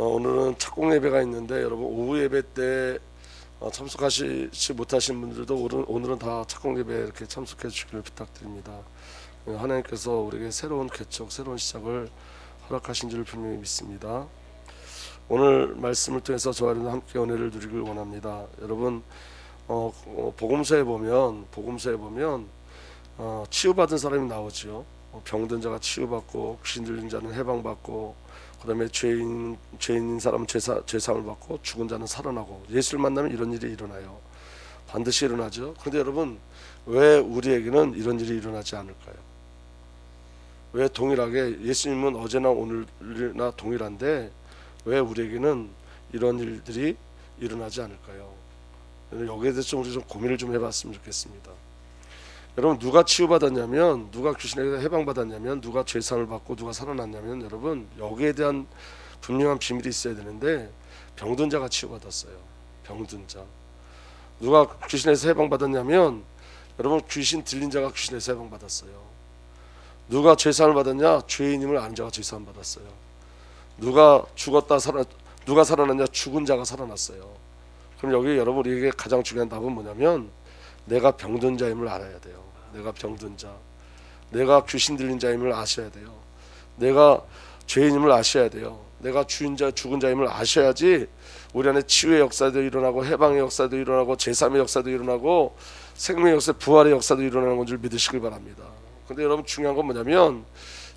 오늘은 착공 예배가 있는데 여러분 오후 예배 때 참석하시지 못하신 분들도 오늘은 다 착공 예배 이렇게 참석해 주시기를 부탁드립니다. 하나님께서 우리에게 새로운 개척, 새로운 시작을 허락하신 줄 분명히 믿습니다. 오늘 말씀을 통해서 저와 여러분 함께 은혜를 누리길 원합니다. 여러분 복음서에 보면 치유받은 사람이 나오죠. 병든 자가 치유받고 귀신 들린 자는 해방받고, 그다음에 죄인인 사람은 죄사함을 받고, 죽은 자는 살아나고, 예수를 만나면 이런 일이 일어나요. 반드시 일어나죠. 그런데 여러분, 왜 우리에게는 이런 일이 일어나지 않을까요? 왜 동일하게 예수님은 어제나 오늘이나 동일한데 왜 우리에게는 이런 일들이 일어나지 않을까요? 여기에 대해서 우리 좀 고민을 좀 해봤으면 좋겠습니다. 여러분, 누가 치유받았냐면, 누가 귀신에게 해방받았냐면, 누가 죄사함을 받고 누가 살아났냐면, 여러분 여기에 대한 분명한 비밀이 있어야 되는데, 병든 자가 치유받았어요. 병든 자. 누가 귀신에서 해방받았냐면, 여러분 귀신 들린 자가 귀신에서 해방받았어요. 누가 죄사함을 받았냐? 죄인임을 아는 자가 죄사함 받았어요. 누가 살아났냐? 죽은 자가 살아났어요. 그럼 여기 여러분 우리에게 가장 중요한 답은 뭐냐면, 내가 병든 자임을 알아야 돼요. 내가 병든 자, 내가 귀신 들린 자임을 아셔야 돼요. 내가 죄인임을 아셔야 돼요. 내가 죽은 자임을 아셔야지 우리 안에 치유의 역사도 일어나고, 해방의 역사도 일어나고, 제3의 역사도 일어나고, 생명의 역사, 부활의 역사도 일어나는 건 줄 믿으시길 바랍니다. 근데 여러분 중요한 건 뭐냐면,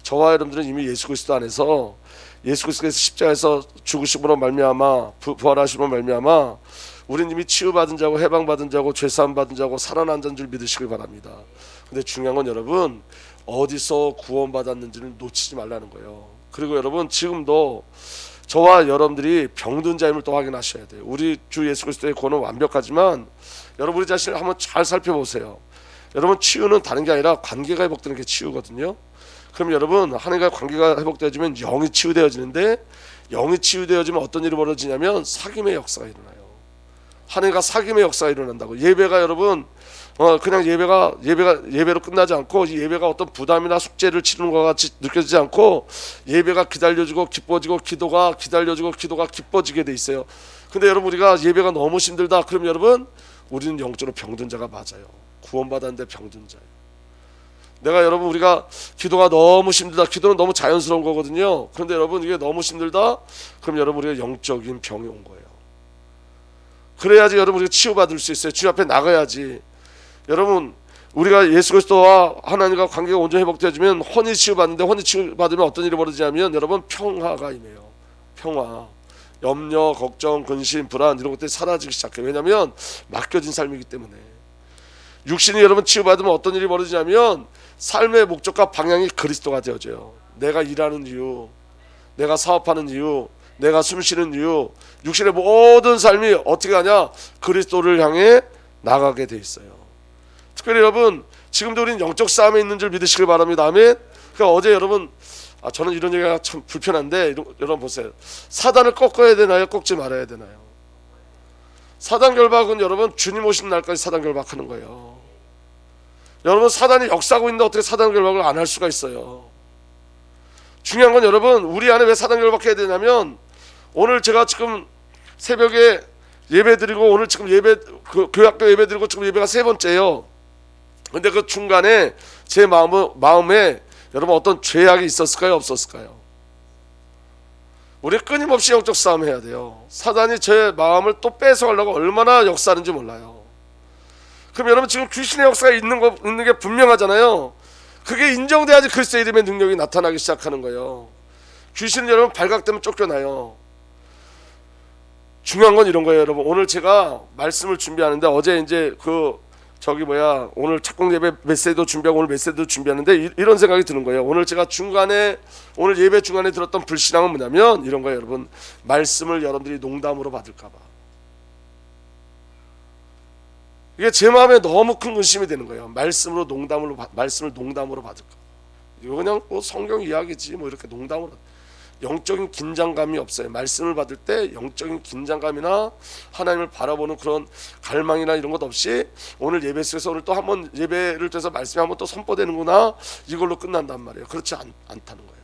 저와 여러분들은 이미 예수 그리스도 안에서, 예수 그리스도께서 십자가에서 죽으심으로 말미암아 부활하심으로 말미암아 우리는 이미 치유받은 자고, 해방받은 자고, 죄사함 받은 자고, 살아난 자인 줄 믿으시길 바랍니다. 근데 중요한 건 여러분, 어디서 구원받았는지를 놓치지 말라는 거예요. 그리고 여러분, 지금도 저와 여러분들이 병든 자임을 또 확인하셔야 돼요. 우리 주 예수 그리스도의 구원은 완벽하지만 여러분, 우리 자신을 한번 잘 살펴보세요. 여러분, 치유는 다른 게 아니라 관계가 회복되는 게 치유거든요. 그럼 여러분, 하나님과 관계가 회복되어지면 영이 치유되어지는데, 영이 치유되어지면 어떤 일이 벌어지냐면 사귐의 역사가 일어나요. 하나님과 사귐의 역사가 일어난다고. 예배가 여러분 그냥 예배로 끝나지 않고, 이 예배가 어떤 부담이나 숙제를 치르는 것 같이 느껴지지 않고, 예배가 기다려지고 기뻐지고, 기도가 기다려지고 기도가 기뻐지게 돼 있어요. 근데 여러분, 우리가 예배가 너무 힘들다 그럼 여러분, 우리는 영적으로 병든 자가 맞아요. 구원받았는데 병든 자예요. 여러분, 우리가 기도가 너무 힘들다, 기도는 너무 자연스러운 거거든요. 그런데 여러분, 이게 너무 힘들다 그럼 여러분, 우리가 영적인 병이 온 거예요. 그래야지 여러분 우리가 치유받을 수 있어요. 주님 앞에 나가야지. 여러분, 우리가 예수 그리스도와 하나님과 관계가 온전히 회복되어지면 혼이 치유받는데, 혼이 치유받으면 어떤 일이 벌어지냐면 여러분, 평화가 임해요. 평화. 염려, 걱정, 근심, 불안 이런 것들이 사라지기 시작해요. 왜냐하면 맡겨진 삶이기 때문에. 육신이 여러분 치유받으면 어떤 일이 벌어지냐면 삶의 목적과 방향이 그리스도가 되어져요. 내가 일하는 이유, 내가 사업하는 이유, 내가 숨쉬는 이유, 육신의 모든 삶이 어떻게 하냐? 그리스도를 향해 나가게 돼 있어요. 특별히 여러분, 지금도 우리는 영적 싸움에 있는 줄 믿으시길 바랍니다. 아멘. 그러니까 어제 여러분, 저는 이런 얘기가 참 불편한데, 여러분 보세요. 사단을 꺾어야 되나요? 꺾지 말아야 되나요? 사단 결박은 여러분, 주님 오시는 날까지 사단 결박하는 거예요. 여러분, 사단이 역사하고 있는데 어떻게 사단 결박을 안 할 수가 있어요? 중요한 건 여러분, 우리 안에 왜 사단 결박해야 되냐면, 오늘 제가 지금 새벽에 예배 드리고, 오늘 지금 교회학교 예배 드리고 지금 예배가 세 번째예요. 근데 그 중간에 제 마음에 여러분 어떤 죄악이 있었을까요? 없었을까요? 우리 끊임없이 영적 싸움 해야 돼요. 사단이 제 마음을 또 뺏어가려고 얼마나 역사하는지 몰라요. 그럼 여러분, 지금 귀신의 역사가 있는 게 분명하잖아요. 그게 인정돼야지 그리스도의 이름의 능력이 나타나기 시작하는 거예요. 귀신은 여러분 발각되면 쫓겨나요. 중요한 건 이런 거예요. 여러분, 오늘 제가 말씀을 준비하는데, 어제 이제 오늘 착공 예배 메시지도 준비하고 오늘 메시지도 준비하는데 이런 생각이 드는 거예요. 오늘 제가 오늘 예배 중간에 들었던 불신앙은 뭐냐면 이런 거예요. 여러분, 말씀을 여러분들이 농담으로 받을까 봐. 이게 제 마음에 너무 큰 근심이 되는 거예요. 말씀을 농담으로 받을까. 이거 그냥 성경 이야기지 이렇게 농담으로. 영적인 긴장감이 없어요. 말씀을 받을 때 영적인 긴장감이나 하나님을 바라보는 그런 갈망이나 이런 것 없이, 오늘 예배 속에서 오늘 또 한번 예배를 통해서 말씀이 한번 또 선포되는구나, 이걸로 끝난단 말이에요. 그렇지 않다는 거예요.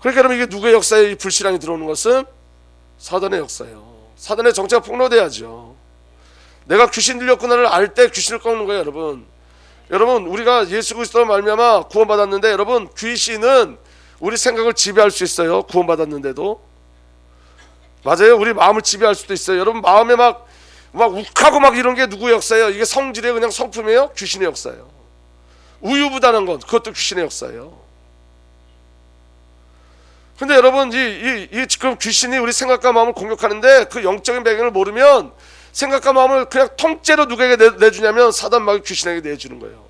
그러니까 여러분, 이게 누구의 역사에 이 불신앙이 들어오는 것은 사단의 역사예요. 사단의 정체가 폭로돼야죠. 내가 귀신 들렸구나를 알 때 귀신을 꺾는 거예요. 여러분 우리가 예수 그리스도로 말미암아 구원받았는데, 여러분 귀신은 우리 생각을 지배할 수 있어요. 구원받았는데도. 맞아요. 우리 마음을 지배할 수도 있어요. 여러분 마음에 막 욱하고 막 이런 게 누구의 역사예요? 이게 성질의 그냥 성품이에요? 귀신의 역사예요. 우유부단한 건 그것도 귀신의 역사예요. 근데 여러분 이 지금 귀신이 우리 생각과 마음을 공격하는데, 그 영적인 배경을 모르면 생각과 마음을 그냥 통째로 누구에게 내주냐면 사단마귀 귀신에게 내주는 거예요.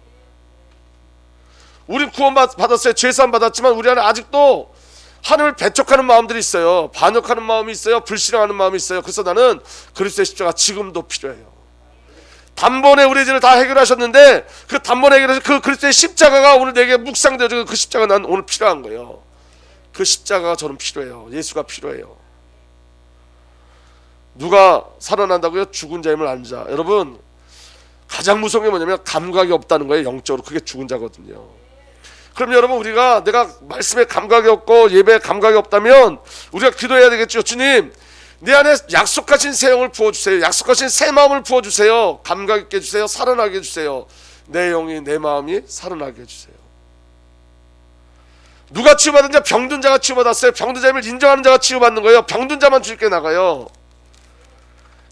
우린 구원받았어요. 죄사함 받았지만 우리 안에 아직도 하나님을 배척하는 마음들이 있어요. 반역하는 마음이 있어요. 불신앙하는 마음이 있어요. 그래서 나는 그리스도의 십자가 지금도 필요해요. 단번에 우리 죄를 다 해결하셨는데, 그 단번에 해결해서 그 그리스도의 십자가가 오늘 내게 묵상되어지고, 그 십자가가 난 오늘 필요한 거예요. 그 십자가가 저는 필요해요. 예수가 필요해요. 누가 살아난다고요? 죽은 자임을 아는 자. 여러분 가장 무서운 게 뭐냐면 감각이 없다는 거예요. 영적으로. 그게 죽은 자거든요. 그럼 여러분, 우리가 내가 말씀에 감각이 없고 예배에 감각이 없다면 우리가 기도해야 되겠죠. 주님, 내 안에 약속하신 새 영을 부어주세요. 약속하신 새 마음을 부어주세요. 감각 있게 해주세요. 살아나게 해주세요. 내 영이, 내 마음이 살아나게 해주세요. 누가 치유받은 자? 병든 자가 치유받았어요. 병든 자임을 인정하는 자가 치유받는 거예요. 병든 자만 주님께 나가요.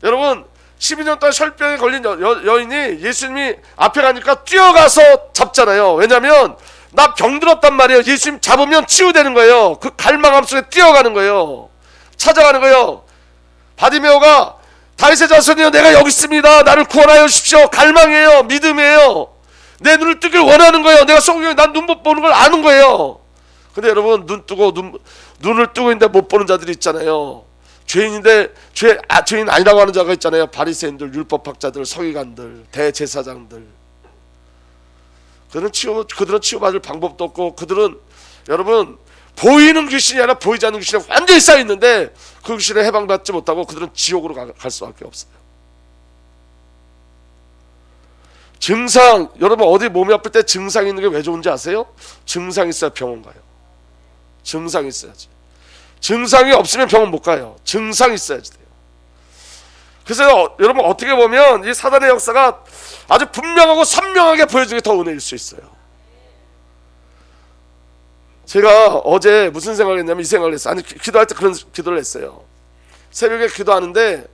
여러분 12년 동안 혈병에 걸린 여인이 예수님이 앞에 가니까 뛰어가서 잡잖아요. 왜냐하면 나 병들었단 말이에요. 예수님 잡으면 치유되는 거예요. 그 갈망함 속에 뛰어가는 거예요. 찾아가는 거예요. 바디메오가 다윗의 자손이여 내가 여기 있습니다. 나를 구원하여 주십시오. 갈망이에요. 믿음이에요. 내 눈을 뜨길 원하는 거예요. 내가 속에 난 눈 못 보는 걸 아는 거예요. 근데 여러분 눈을 뜨고 있는데 못 보는 자들이 있잖아요. 죄인인데 죄인 아니라고 하는 자가 있잖아요. 바리새인들, 율법학자들, 서기관들, 대제사장들. 그들은 치유받을 방법도 없고, 그들은 여러분 보이는 귀신이 아니라 보이지 않는 귀신에 완전히 쌓여 있는데, 그 귀신에 해방받지 못하고 그들은 지옥으로 갈 수밖에 없어요. 증상, 여러분 어디 몸이 아플 때 증상 있는 게 왜 좋은지 아세요? 증상 있어야 병원 가요. 증상이 있어야지. 증상이 없으면 병원 못 가요. 증상이 있어야지 돼요. 그래서 여러분 어떻게 보면 이 사단의 역사가 아주 분명하고 선명하게 보여주는 게 더 은혜일 수 있어요. 제가 어제 무슨 생각을 했냐면 이 생각을 했어요. 아니, 기도할 때 그런 기도를 했어요. 새벽에 기도하는데,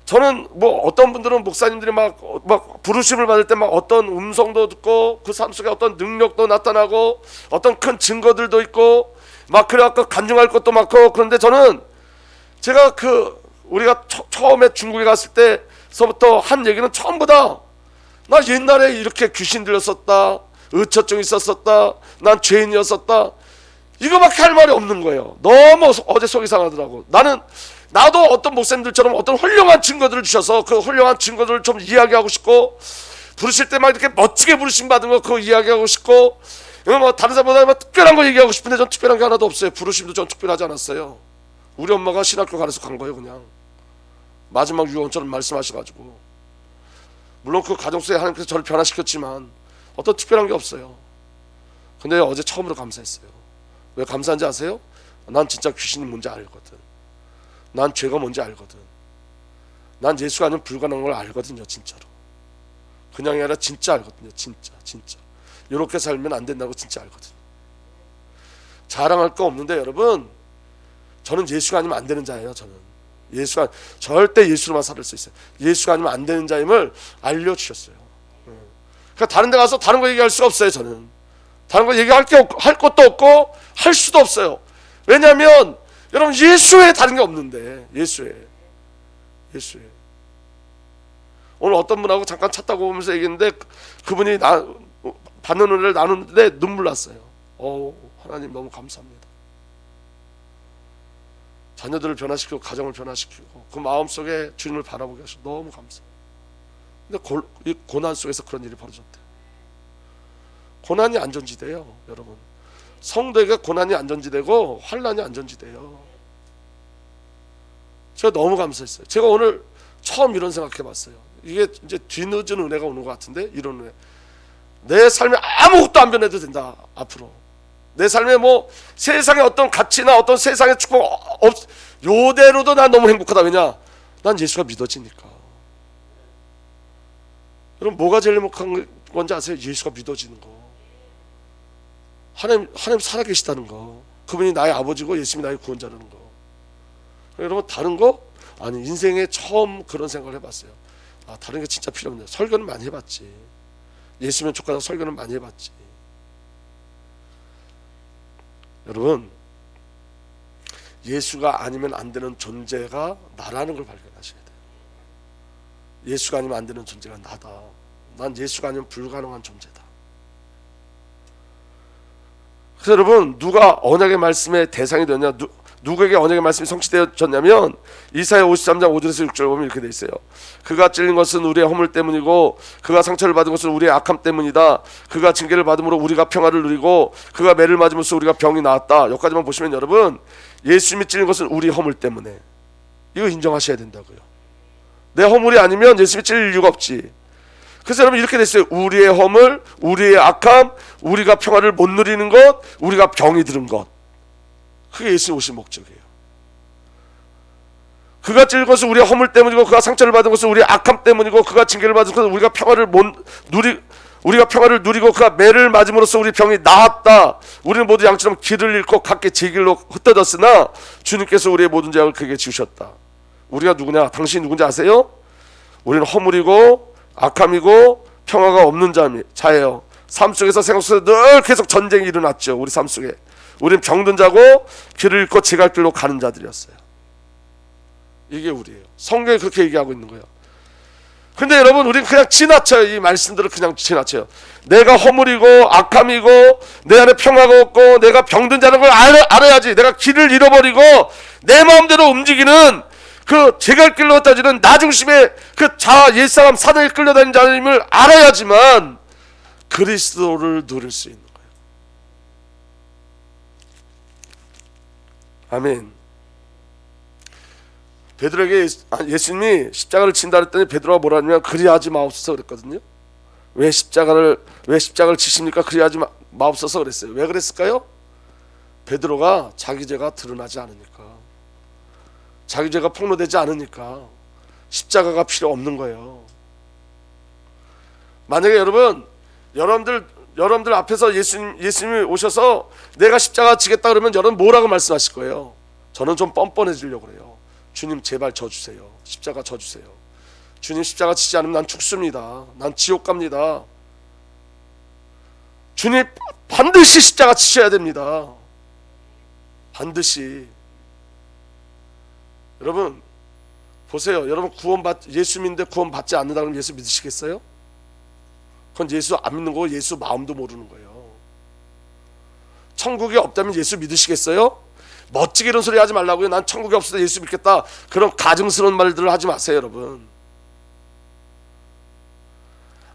저는 뭐 어떤 분들은 목사님들이 막 부르심을 받을 때 막 어떤 음성도 듣고 그 삶 속에 어떤 능력도 나타나고 어떤 큰 증거들도 있고 막 그래갖고 간증할 것도 많고, 그런데 저는 제가 우리가 처음에 중국에 갔을 때서부터 한 얘기는 전부 다, 나 옛날에 이렇게 귀신 들렸었다, 의처증 있었었다, 난 죄인이었었다, 이거밖에 할 말이 없는 거예요. 너무 어제 속이 상하더라고. 나도 어떤 목사님들처럼 어떤 훌륭한 증거들을 주셔서 그 훌륭한 증거들을 좀 이야기하고 싶고, 부르실 때 막 이렇게 멋지게 부르심 받은 거 그거 이야기하고 싶고, 뭐 다른 사람보다 특별한 거 얘기하고 싶은데 전 특별한 게 하나도 없어요. 부르심도 전 특별하지 않았어요. 우리 엄마가 신학교 가르쳐 간 거예요. 그냥 마지막 유언처럼 말씀하셔가지고. 물론 그 가정 속에 하나님께서 저를 변화시켰지만 어떤 특별한 게 없어요. 근데 어제 처음으로 감사했어요. 왜 감사한지 아세요? 난 진짜 귀신이 뭔지 알거든. 난 죄가 뭔지 알거든. 난 예수가 아니면 불가능한 걸 알거든요. 진짜로. 그냥이 아니라 진짜 알거든요. 진짜. 이렇게 살면 안 된다고 진짜 알거든요. 자랑할 거 없는데 여러분, 저는 예수가 아니면 안 되는 자예요. 저는 예수가 절대 예수로만 살 수 있어요. 예수가 아니면 안 되는 자임을 알려주셨어요. 그러니까 다른 데 가서 다른 거 얘기할 수가 없어요. 저는 다른 거 얘기할 할 것도 없고 할 수도 없어요. 왜냐하면 여러분 예수 외에 다른 게 없는데. 예수 외에. 오늘 어떤 분하고 잠깐 차 타고 오면서 얘기했는데, 그분이 받는 은혜를 나누는데 눈물 났어요. 하나님 너무 감사합니다. 자녀들을 변화시키고 가정을 변화시키고 그 마음속에 주님을 바라보게 하셔서 너무 감사해요. 근데 이 고난 속에서 그런 일이 벌어졌대요. 고난이 안전지대예요. 여러분, 성도에게 고난이 안전지대고 환난이 안전지대예요. 제가 너무 감사했어요. 제가 오늘 처음 이런 생각해봤어요. 이게 이제 뒤늦은 은혜가 오는 것 같은데, 이런 은혜. 내 삶에 아무것도 안 변해도 된다. 앞으로 내 삶에 뭐 세상의 어떤 가치나 어떤 세상의 축복 요대로도 난 너무 행복하다. 왜냐? 난 예수가 믿어지니까. 여러분 뭐가 제일 행복한 건지 아세요? 예수가 믿어지는 거. 하나님 살아계시다는 거. 그분이 나의 아버지고 예수님이 나의 구원자라는 거. 여러분 다른 거? 아니 인생에 처음 그런 생각을 해봤어요. 아 다른 게 진짜 필요 없네. 설교는 많이 해봤지. 예수면 족하다 설교는 많이 해봤지. 여러분 예수가 아니면 안 되는 존재가 나라는 걸 발견하셔야 돼요. 예수가 아니면 안 되는 존재가 나다. 난 예수가 아니면 불가능한 존재다. 그래서 여러분 누가 언약의 말씀의 대상이 되었냐, 누구에게 언약의 말씀이 성취되어졌냐면 이사야 53장 5절에서 6절 보면 이렇게 돼 있어요. 그가 찔린 것은 우리의 허물 때문이고 그가 상처를 받은 것은 우리의 악함 때문이다. 그가 징계를 받음으로 우리가 평화를 누리고 그가 매를 맞음으로써 우리가 병이 나았다. 여기까지만 보시면 여러분 예수님이 찔린 것은 우리 허물 때문에, 이거 인정하셔야 된다고요. 내 허물이 아니면 예수님이 찔릴 이유가 없지. 그래서 여러분 이렇게 됐어요. 우리의 허물, 우리의 악함, 우리가 평화를 못 누리는 것, 우리가 병이 들은 것, 그게 예수님 오신 목적이에요. 그가 찔린 것은 우리의 허물 때문이고 그가 상처를 받은 것은 우리의 악함 때문이고 그가 징계를 받은 것은 우리가 평화를 누리고 그가 매를 맞음으로써 우리 병이 나았다. 우리는 모두 양처럼 길을 잃고 각기 제 길로 흩어졌으나 주님께서 우리의 모든 죄악을 그에게 지우셨다. 우리가 누구냐? 당신이 누군지 아세요? 우리는 허물이고 악함이고 평화가 없는 자예요. 삶 속에서 생각 속에서 늘 계속 전쟁이 일어났죠. 우리 삶 속에 우리는 병든 자고 길을 잃고 제갈 길로 가는 자들이었어요. 이게 우리예요. 성경이 그렇게 얘기하고 있는 거예요. 근데 여러분 우리는 그냥 지나쳐요. 이 말씀들을 그냥 지나쳐요. 내가 허물이고 악함이고 내 안에 평화가 없고 내가 병든 자라는 걸 알아야지. 내가 길을 잃어버리고 내 마음대로 움직이는 그 제갈 길로 따지는 나 중심의 그 옛사람 사단에 끌려다니는 자임을 알아야지만 그리스도를 누릴 수 있는 거예요. 아멘. 베드로에게 예수님이 십자가를 친다 그랬더니 베드로가 뭐라 하냐면 그리하지 마옵소서 그랬거든요. 왜 십자가를 지십니까? 그리하지 마옵소서 그랬어요. 왜 그랬을까요? 베드로가 자기 죄가 드러나지 않으니까, 자기 죄가 폭로되지 않으니까 십자가가 필요 없는 거예요. 만약에 여러분들 앞에서 예수님이 오셔서 내가 십자가 지겠다 그러면 여러분 뭐라고 말씀하실 거예요? 저는 좀 뻔뻔해지려고 그래요. 주님 제발 져주세요. 십자가 져주세요. 주님 십자가 지지 않으면 난 죽습니다. 난 지옥 갑니다. 주님 반드시 십자가 지셔야 됩니다. 반드시. 여러분 보세요. 여러분 예수 믿는데 구원 받지 않는다 그러면 예수 믿으시겠어요? 그건 예수 안 믿는 거고 예수 마음도 모르는 거예요. 천국이 없다면 예수 믿으시겠어요? 멋지게 이런 소리 하지 말라고요. 난 천국이 없어서 예수 믿겠다. 그런 가증스러운 말들을 하지 마세요, 여러분.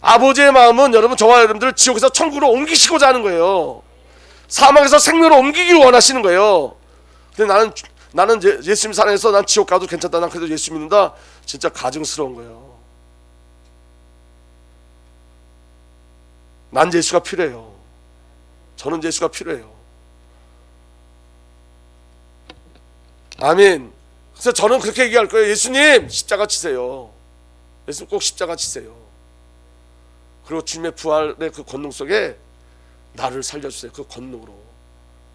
아버지의 마음은 여러분 저와 여러분들을 지옥에서 천국으로 옮기시고자 하는 거예요. 사망에서 생명으로 옮기기를 원하시는 거예요. 근데 나는 예수님 사랑해서 난 지옥 가도 괜찮다. 난 그래도 예수 믿는다. 진짜 가증스러운 거예요. 난 예수가 필요해요. 저는 예수가 필요해요. 아멘. 그래서 저는 그렇게 얘기할 거예요. 예수님 십자가 치세요. 예수님 꼭 십자가 치세요. 그리고 주님의 부활의 그 권능 속에 나를 살려주세요. 그 권능으로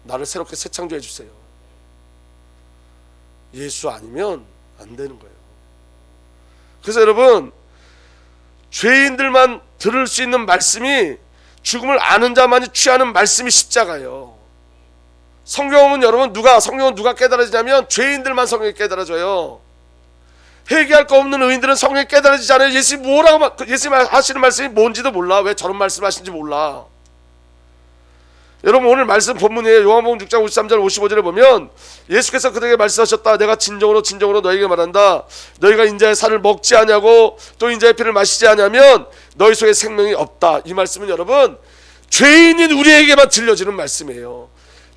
나를 새롭게 새 창조해 주세요. 예수 아니면 안 되는 거예요. 그래서 여러분 죄인들만 들을 수 있는 말씀이, 죽음을 아는 자만이 취하는 말씀이 십자가예요. 성경은 누가 깨달아지냐면 죄인들만 성경이 깨달아져요. 회개할 거 없는 의인들은 성경이 깨달아지지 않아요. 예수님 하시는 말씀이 뭔지도 몰라. 왜 저런 말씀 하시는지 몰라. 여러분 오늘 말씀 본문이에요. 요한복음 6장 53절 55절에 보면 예수께서 그들에게 말씀하셨다. 내가 진정으로 너희에게 말한다. 너희가 인자의 살을 먹지 않냐고 또 인자의 피를 마시지 않냐면 너희 속에 생명이 없다. 이 말씀은 여러분 죄인인 우리에게만 들려지는 말씀이에요.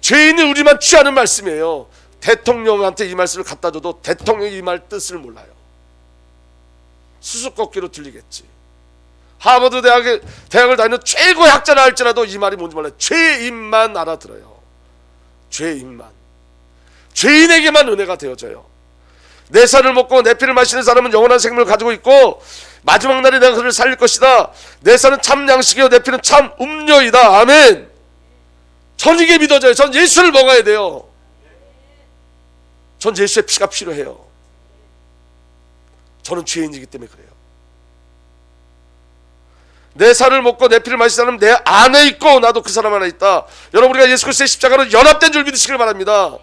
죄인인 우리만 취하는 말씀이에요. 대통령한테 이 말씀을 갖다 줘도 대통령이 이 말 뜻을 몰라요. 수수께끼로 들리겠지. 하버드 대학을 다니는 최고의 학자라 할지라도 이 말이 뭔지 몰라요. 죄인만 알아들어요. 죄인에게만 은혜가 되어져요. 내 살을 먹고 내 피를 마시는 사람은 영원한 생명을 가지고 있고 마지막 날에 내가 그를 살릴 것이다. 내 살은 참 양식이요 내 피는 참 음료이다. 아멘. 전 이게 믿어져요. 전 예수를 먹어야 돼요. 전 예수의 피가 필요해요. 저는 죄인이기 때문에 그래요. 내 살을 먹고 내 피를 마시는 사람은 내 안에 있고 나도 그 사람 안에 있다. 여러분, 우리가 예수 그리스도의 십자가로 연합된 줄 믿으시길 바랍니다.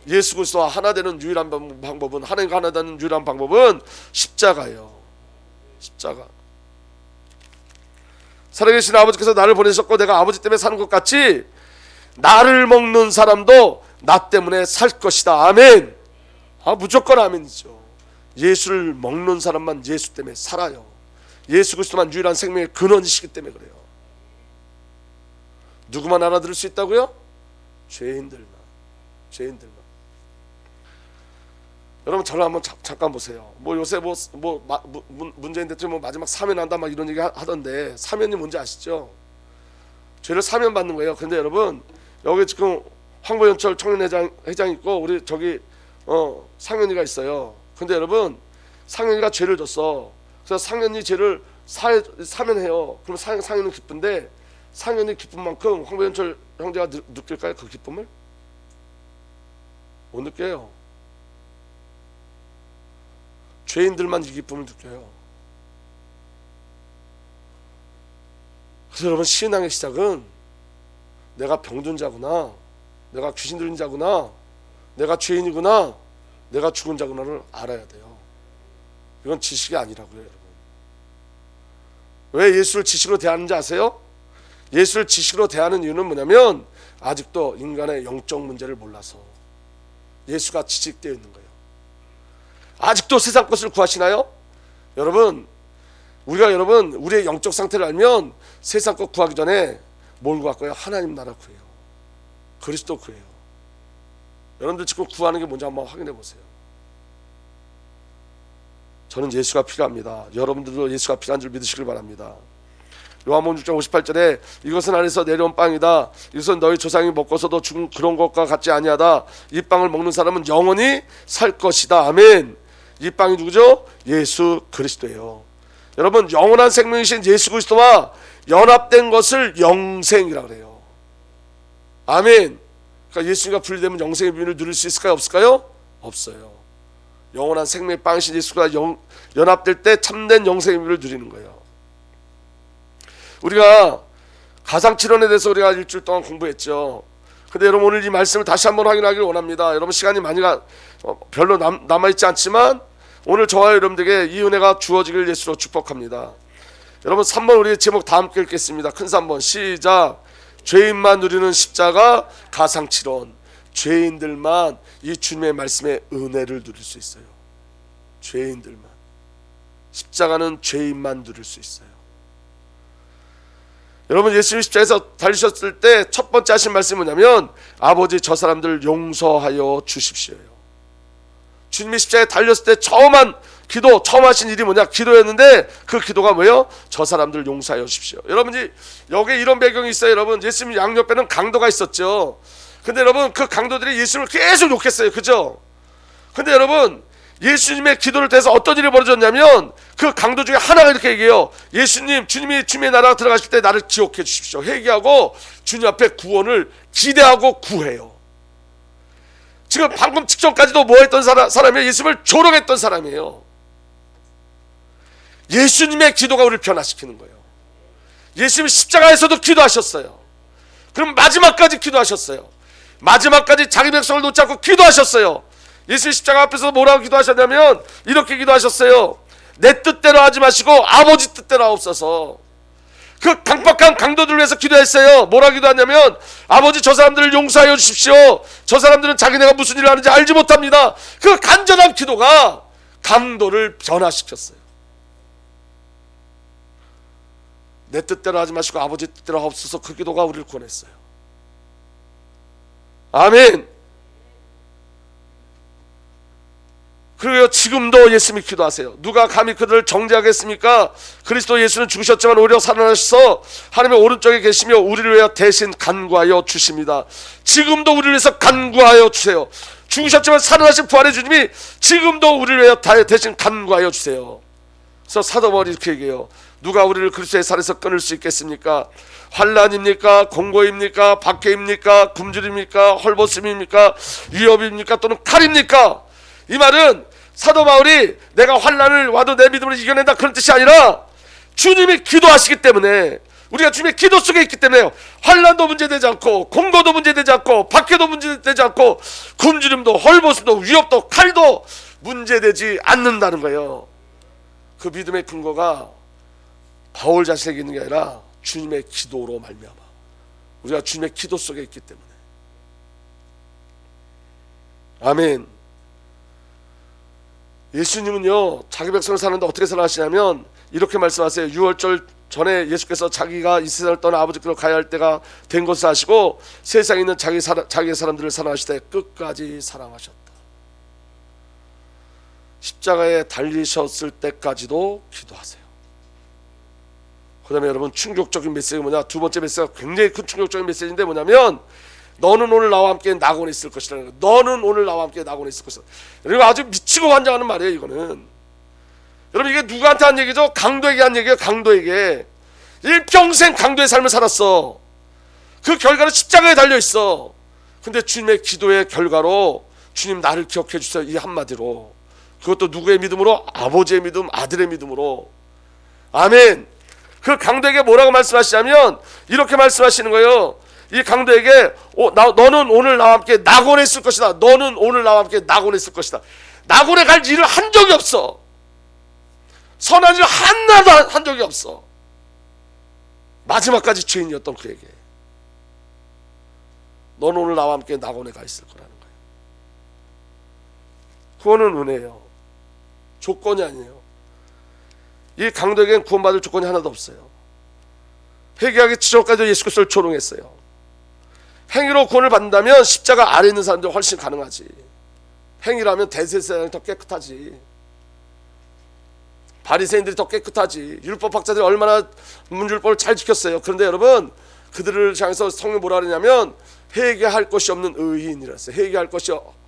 예수 그리스도와 하나 되는 유일한 방법은, 하나님과 하나 되는 유일한 방법은 십자가예요. 십자가. 살아계신 아버지께서 나를 보내셨고 내가 아버지 때문에 사는 것 같이 나를 먹는 사람도 나 때문에 살 것이다. 아멘. 무조건 아멘이죠. 예수를 먹는 사람만 예수 때문에 살아요. 예수 그리스도만 유일한 생명의 근원이시기 때문에 그래요. 누구만 알아들을 수 있다고요? 죄인들만. 여러분, 저를 한번 잠깐 보세요. 요새 문재인 대통령 마지막 사면한다 막 이런 얘기 하던데, 사면이 뭔지 아시죠? 죄를 사면 받는 거예요. 근데 여러분, 여기 지금 황보현철 청년회장 있고 우리 저기 상현이가 있어요. 근데 여러분, 상현이가 죄를 졌어. 그래서 상현이 죄를 사면해요. 그럼 상현은 기쁜데, 상현이 기쁜 만큼 황보현철 형제가 느낄까요? 그 기쁨을? 못 느껴요. 죄인들만 이 기쁨을 느껴요. 그래서 여러분, 신앙의 시작은 내가 병든 자구나, 내가 귀신 들린 자구나, 내가 죄인이구나, 내가 죽은 자구나를 알아야 돼요. 이건 지식이 아니라고요, 여러분. 왜 예수를 지식으로 대하는지 아세요? 예수를 지식으로 대하는 이유는 뭐냐면 아직도 인간의 영적 문제를 몰라서 예수가 지식되어 있는 거예요. 아직도 세상 것을 구하시나요? 여러분, 우리의 영적 상태를 알면 세상 것 구하기 전에 뭘 구할 거예요? 하나님 나라 구해요. 그리스도 구해요. 여러분들 지금 구하는 게 뭔지 한번 확인해 보세요. 저는 예수가 필요합니다. 여러분들도 예수가 필요한 줄 믿으시길 바랍니다. 요한복음 6장 58절에 이것은 하늘에서 내려온 빵이다. 이것은 너희 조상이 먹고서도 죽은 그런 것과 같지 아니하다. 이 빵을 먹는 사람은 영원히 살 것이다. 아멘. 이 빵이 누구죠? 예수 그리스도예요. 여러분, 영원한 생명이신 예수 그리스도와 연합된 것을 영생이라고 해요. 아멘. 그러니까 예수님과 분리되면 영생의 비밀을 누릴 수 있을까요? 없을까요? 없어요. 영원한 생명의 빵이신 예수가 연합될 때 참된 영생의 비밀을 누리는 거예요. 우리가 가상칠언에 대해서 우리가 일주일 동안 공부했죠. 근데 여러분, 오늘 이 말씀을 다시 한번 확인하기를 원합니다. 여러분, 시간이 많이 별로 남아있지 않지만 오늘 저와 여러분들에게 이 은혜가 주어지길 예수로 축복합니다. 여러분, 3번 우리의 제목 다 함께 읽겠습니다. 큰 3번 시작. 죄인만 누리는 십자가 가상칠언. 죄인들만 이 주님의 말씀의 은혜를 누릴 수 있어요. 죄인들만. 십자가는 죄인만 누릴 수 있어요. 여러분, 예수님 십자가에서 달리셨을 때 첫 번째 하신 말씀이 뭐냐면 아버지, 저 사람들 용서하여 주십시오요. 주님이 십자가에 달렸을 때 처음 하신 일이 뭐냐? 기도였는데 그 기도가 뭐예요? 저 사람들 용서하여 주십시오. 여러분이 여기 이런 배경이 있어요. 여러분, 예수님 양옆에는 강도가 있었죠. 근데 여러분, 그 강도들이 예수님을 계속 욕했어요. 그죠? 근데 여러분, 예수님의 기도를 통해서 어떤 일이 벌어졌냐면 그 강도 중에 하나가 이렇게 얘기해요. 예수님, 주님이 주님의 나라가 들어가실 때 나를 기억해 주십시오. 회개하고 주님 앞에 구원을 기대하고 구해요. 지금 방금 직전까지도 뭐 했던 사람이에요? 예수님을 조롱했던 사람이에요. 예수님의 기도가 우리를 변화시키는 거예요. 예수님 십자가에서도 기도하셨어요. 그럼 마지막까지 기도하셨어요. 마지막까지 자기 백성을 놓지 않고 기도하셨어요. 예수 십자가 앞에서 뭐라고 기도하셨냐면 이렇게 기도하셨어요. 내 뜻대로 하지 마시고 아버지 뜻대로 하옵소서. 그 강박한 강도들을 위해서 기도했어요. 뭐라고 기도하냐면 아버지, 저 사람들을 용서하여 주십시오. 저 사람들은 자기네가 무슨 일을 하는지 알지 못합니다. 그 간절한 기도가 강도를 변화시켰어요. 내 뜻대로 하지 마시고 아버지 뜻대로 하옵소서. 그 기도가 우리를 구원했어요. 아멘. 그리고 지금도 예수님이 기도하세요. 누가 감히 그들을 정죄하겠습니까? 그리스도 예수는 죽으셨지만 오히려 살아나셔서 하나님의 오른쪽에 계시며 우리를 위하여 대신 간구하여 주십니다. 지금도 우리를 위해서 간구하여 주세요. 죽으셨지만 살아나신 부활의 주님이 지금도 우리를 위하여 대신 간구하여 주세요. 그래서 사도 바울이 이렇게 얘기해요. 누가 우리를 그리스도의 살에서 끊을 수 있겠습니까? 환난입니까? 공고입니까? 박해입니까? 굶주림입니까? 헐벗음입니까? 위협입니까? 또는 칼입니까? 이 말은 사도 바울이 내가 환난을 와도 내 믿음으로 이겨낸다 그런 뜻이 아니라 주님이 기도하시기 때문에, 우리가 주님의 기도 속에 있기 때문에 환난도 문제되지 않고 공고도 문제되지 않고 박해도 문제되지 않고 굶주림도 헐벗음도 위협도 칼도 문제되지 않는다는 거예요. 그 믿음의 근거가 바울 자신에게 있는 게 아니라 주님의 기도로 말미암아 우리가 주님의 기도 속에 있기 때문에. 아멘. 예수님은요 자기 백성을 사는데 어떻게 살아가시냐면 이렇게 말씀하세요. 유월절 전에 예수께서 자기가 이 세상을 떠나 아버지께로 가야 할 때가 된 것을 아시고 세상에 있는 자기의 사람들을 사랑하시되 끝까지 사랑하셨다. 십자가에 달리셨을 때까지도 기도하세요. 그 다음에 여러분 충격적인 메시지가 뭐냐, 두 번째 메시지가 굉장히 큰 충격적인 메시지인데 뭐냐면 너는 오늘 나와 함께 낙원에 있을 것이라는 거예요. 너는 오늘 나와 함께 낙원에 있을 것이다. 여러분 아주 미치고 환장하는 말이에요. 이거는 여러분 이게 누구한테 한 얘기죠? 강도에게 한 얘기예요. 강도에게. 일평생 강도의 삶을 살았어. 그 결과는 십자가에 달려있어. 근데 주님의 기도의 결과로 주님 나를 기억해 주세요, 이 한마디로. 그것도 누구의 믿음으로? 아버지의 믿음, 아들의 믿음으로. 아멘. 그 강도에게 뭐라고 말씀하시냐면 이렇게 말씀하시는 거예요. 이 강도에게 너는 오늘 나와 함께 낙원에 있을 것이다. 너는 오늘 나와 함께 낙원에 있을 것이다. 낙원에 갈 일을 한 적이 없어. 선한 일을 하나도 한 적이 없어. 마지막까지 죄인이었던 그에게 너는 오늘 나와 함께 낙원에 가 있을 거라는 거예요. 그거는 은혜예요. 조건이 아니에요. 이 강도에게는 구원받을 조건이 하나도 없어요. 회개하기 직전까지도 예수 그리스도를 조롱했어요. 행위로 구원을 받는다면 십자가 아래 있는 사람들 훨씬 가능하지. 행위라면 대제사장이 더 깨끗하지. 바리새인들이 더 깨끗하지. 율법학자들이 얼마나 문율법을 잘 지켰어요. 그런데 여러분 그들을 향해서 성경이 뭐라 그러냐면 회개할 것이 없는 의인이라 했어요.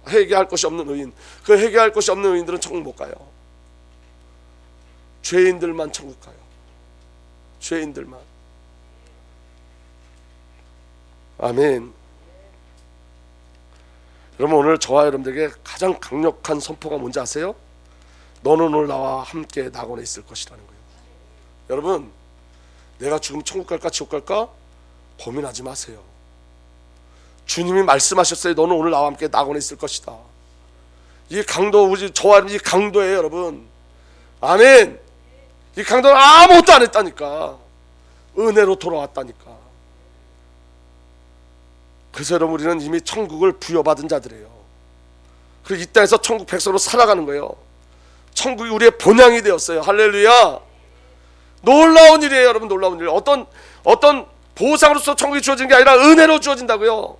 회개할 것이 없는 의인. 그 회개할 것이 없는 의인들은 천국 못 가요. 죄인들만 천국 가요. 죄인들만. 아멘. 여러분 오늘 저와 여러분들에게 가장 강력한 선포가 뭔지 아세요? 너는 오늘 나와 함께 낙원에 있을 것이라는 거예요. 여러분 내가 죽으면 천국 갈까 지옥 갈까 고민하지 마세요. 주님이 말씀하셨어요. 너는 오늘 나와 함께 낙원에 있을 것이다. 이 강도, 우리 저와 이 강도예요 여러분. 아멘. 이 강도는 아무것도 안 했다니까. 은혜로 돌아왔다니까. 그래서 여러분 우리는 이미 천국을 부여받은 자들이에요. 그리고 이 땅에서 천국 백성으로 살아가는 거예요. 천국이 우리의 본향이 되었어요. 할렐루야. 놀라운 일이에요 여러분. 놀라운 일. 어떤 보상으로서 천국이 주어진 게 아니라 은혜로 주어진다고요.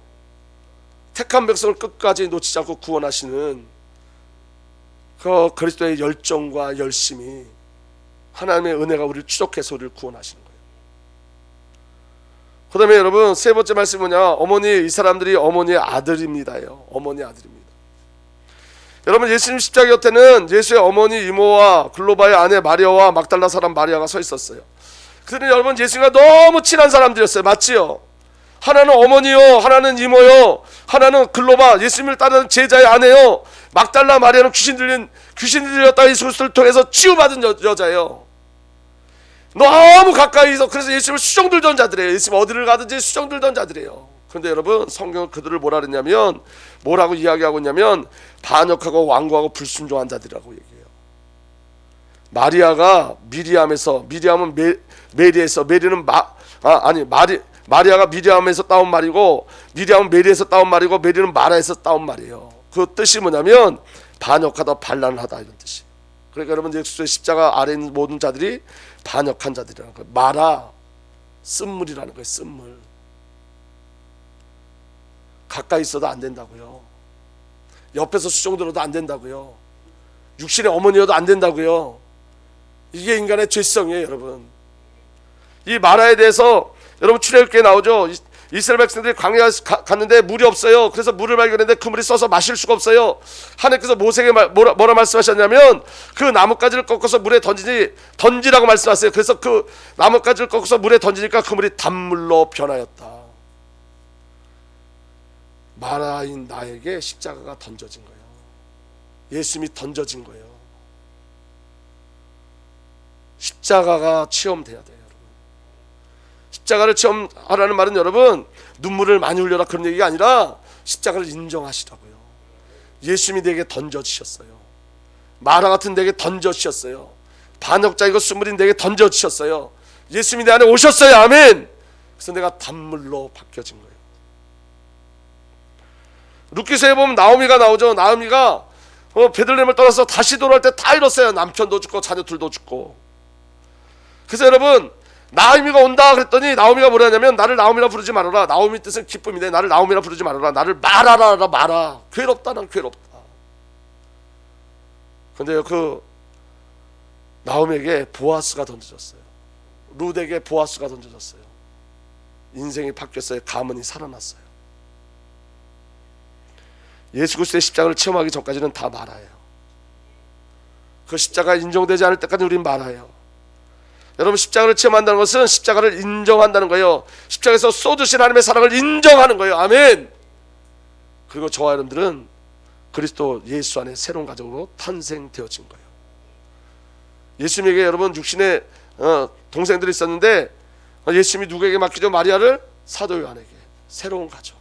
택한 백성을 끝까지 놓치지 않고 구원하시는 그 그리스도의 열정과 열심이, 하나님의 은혜가 우리를 추적해서 우리를 구원하시는 거예요. 그 다음에 여러분 세 번째 말씀이 뭐냐, 어머니, 이 사람들이 어머니의 아들입니다요. 어머니의 아들입니다. 여러분 예수님 십자가 곁에는 예수의 어머니 이모와 글로바의 아내 마리아와 막달라 사람 마리아가 서 있었어요. 그들은 여러분 예수님과 너무 친한 사람들이었어요. 맞지요? 하나는 어머니요, 하나는 이모요, 하나는 글로바 예수님을 따르는 제자의 아내요, 막달라 마리아는 귀신 들렸다 예수 그리스도를 통해서 치유받은 여자예요. 너무 가까이서. 그래서 예수님을 수종 들던 자들이에요. 예수님 어디를 가든지 수종 들던 자들이에요. 그런데 여러분 성경은 그들을 뭐라 그랬냐면, 뭐라고 이야기하고 있냐면 반역하고 완고하고 불순종한 자들이라고 얘기해요. 마리아가 미리암에서, 미리암은 메리에서, 메리는 마리아가 미리암에서 따온 말이고, 미리암은 메리에서 따온 말이고, 메리는 마라에서 따온 말이에요. 그 뜻이 뭐냐면 반역하다 반란하다 이런 뜻이에요. 그러니까 여러분 예수의 십자가 아래 있는 모든 자들이 반역한 자들이라는 거예요. 마라, 쓴물이라는 거예요. 쓴물. 가까이 있어도 안 된다고요. 옆에서 수종 들어도 안 된다고요. 육신의 어머니여도 안 된다고요. 이게 인간의 죄성이에요, 여러분. 이 마라에 대해서 여러분 출애굽기에 나오죠. 이스라엘 백성들이 광야 갔는데 물이 없어요. 그래서 물을 발견했는데 그 물이 써서 마실 수가 없어요. 하나님께서 모세에게 뭐라 말씀하셨냐면 그 나뭇가지를 꺾어서 물에 던지라고 말씀하세요. 그래서 그 나뭇가지를 꺾어서 물에 던지니까 그 물이 단물로 변하였다. 마라인 나에게 십자가가 던져진 거예요. 예수님이 던져진 거예요. 십자가가 체험돼야 돼요. 십자가를 체험하라는 말은 여러분 눈물을 많이 흘려라 그런 얘기가 아니라 십자가를 인정하시라고요. 예수님이 내게 던져주셨어요. 마라 같은 내게 던져주셨어요. 반역자이고 수물인 내게 던져주셨어요. 예수님이 내 안에 오셨어요. 아멘. 그래서 내가 단물로 바뀌어진 거예요. 룻기서에 보면 나오미가 나오죠. 나오미가 베들레헴을 떠나서 다시 돌아올 때 다 잃었어요. 남편도 죽고 자녀들도 죽고. 그래서 여러분 나오미가 온다 그랬더니 나오미가 뭐라 하냐면 나를 나오미라 부르지 말아라. 나오미 뜻은 기쁨인데 나를 나오미라 부르지 말아라. 나를 마라라 마라. 괴롭다. 난 괴롭다. 근데 그 나오미에게 보아스가 던져졌어요. 룻에게 보아스가 던져졌어요. 인생이 바뀌었어요. 가문이 살아났어요. 예수 그리스도의 십자가를 체험하기 전까지는 다 마라예요. 그 십자가 인정되지 않을 때까지 우린 마라예요. 여러분 십자가를 체험한다는 것은 십자가를 인정한다는 거예요. 십자가에서 쏟으신 하나님의 사랑을 인정하는 거예요. 아멘. 그리고 저와 여러분들은 그리스도 예수 안에 새로운 가족으로 탄생되어진 거예요. 예수님에게 여러분 육신의 동생들이 있었는데 예수님이 누구에게 맡기죠? 마리아를 사도 요한에게. 새로운 가족.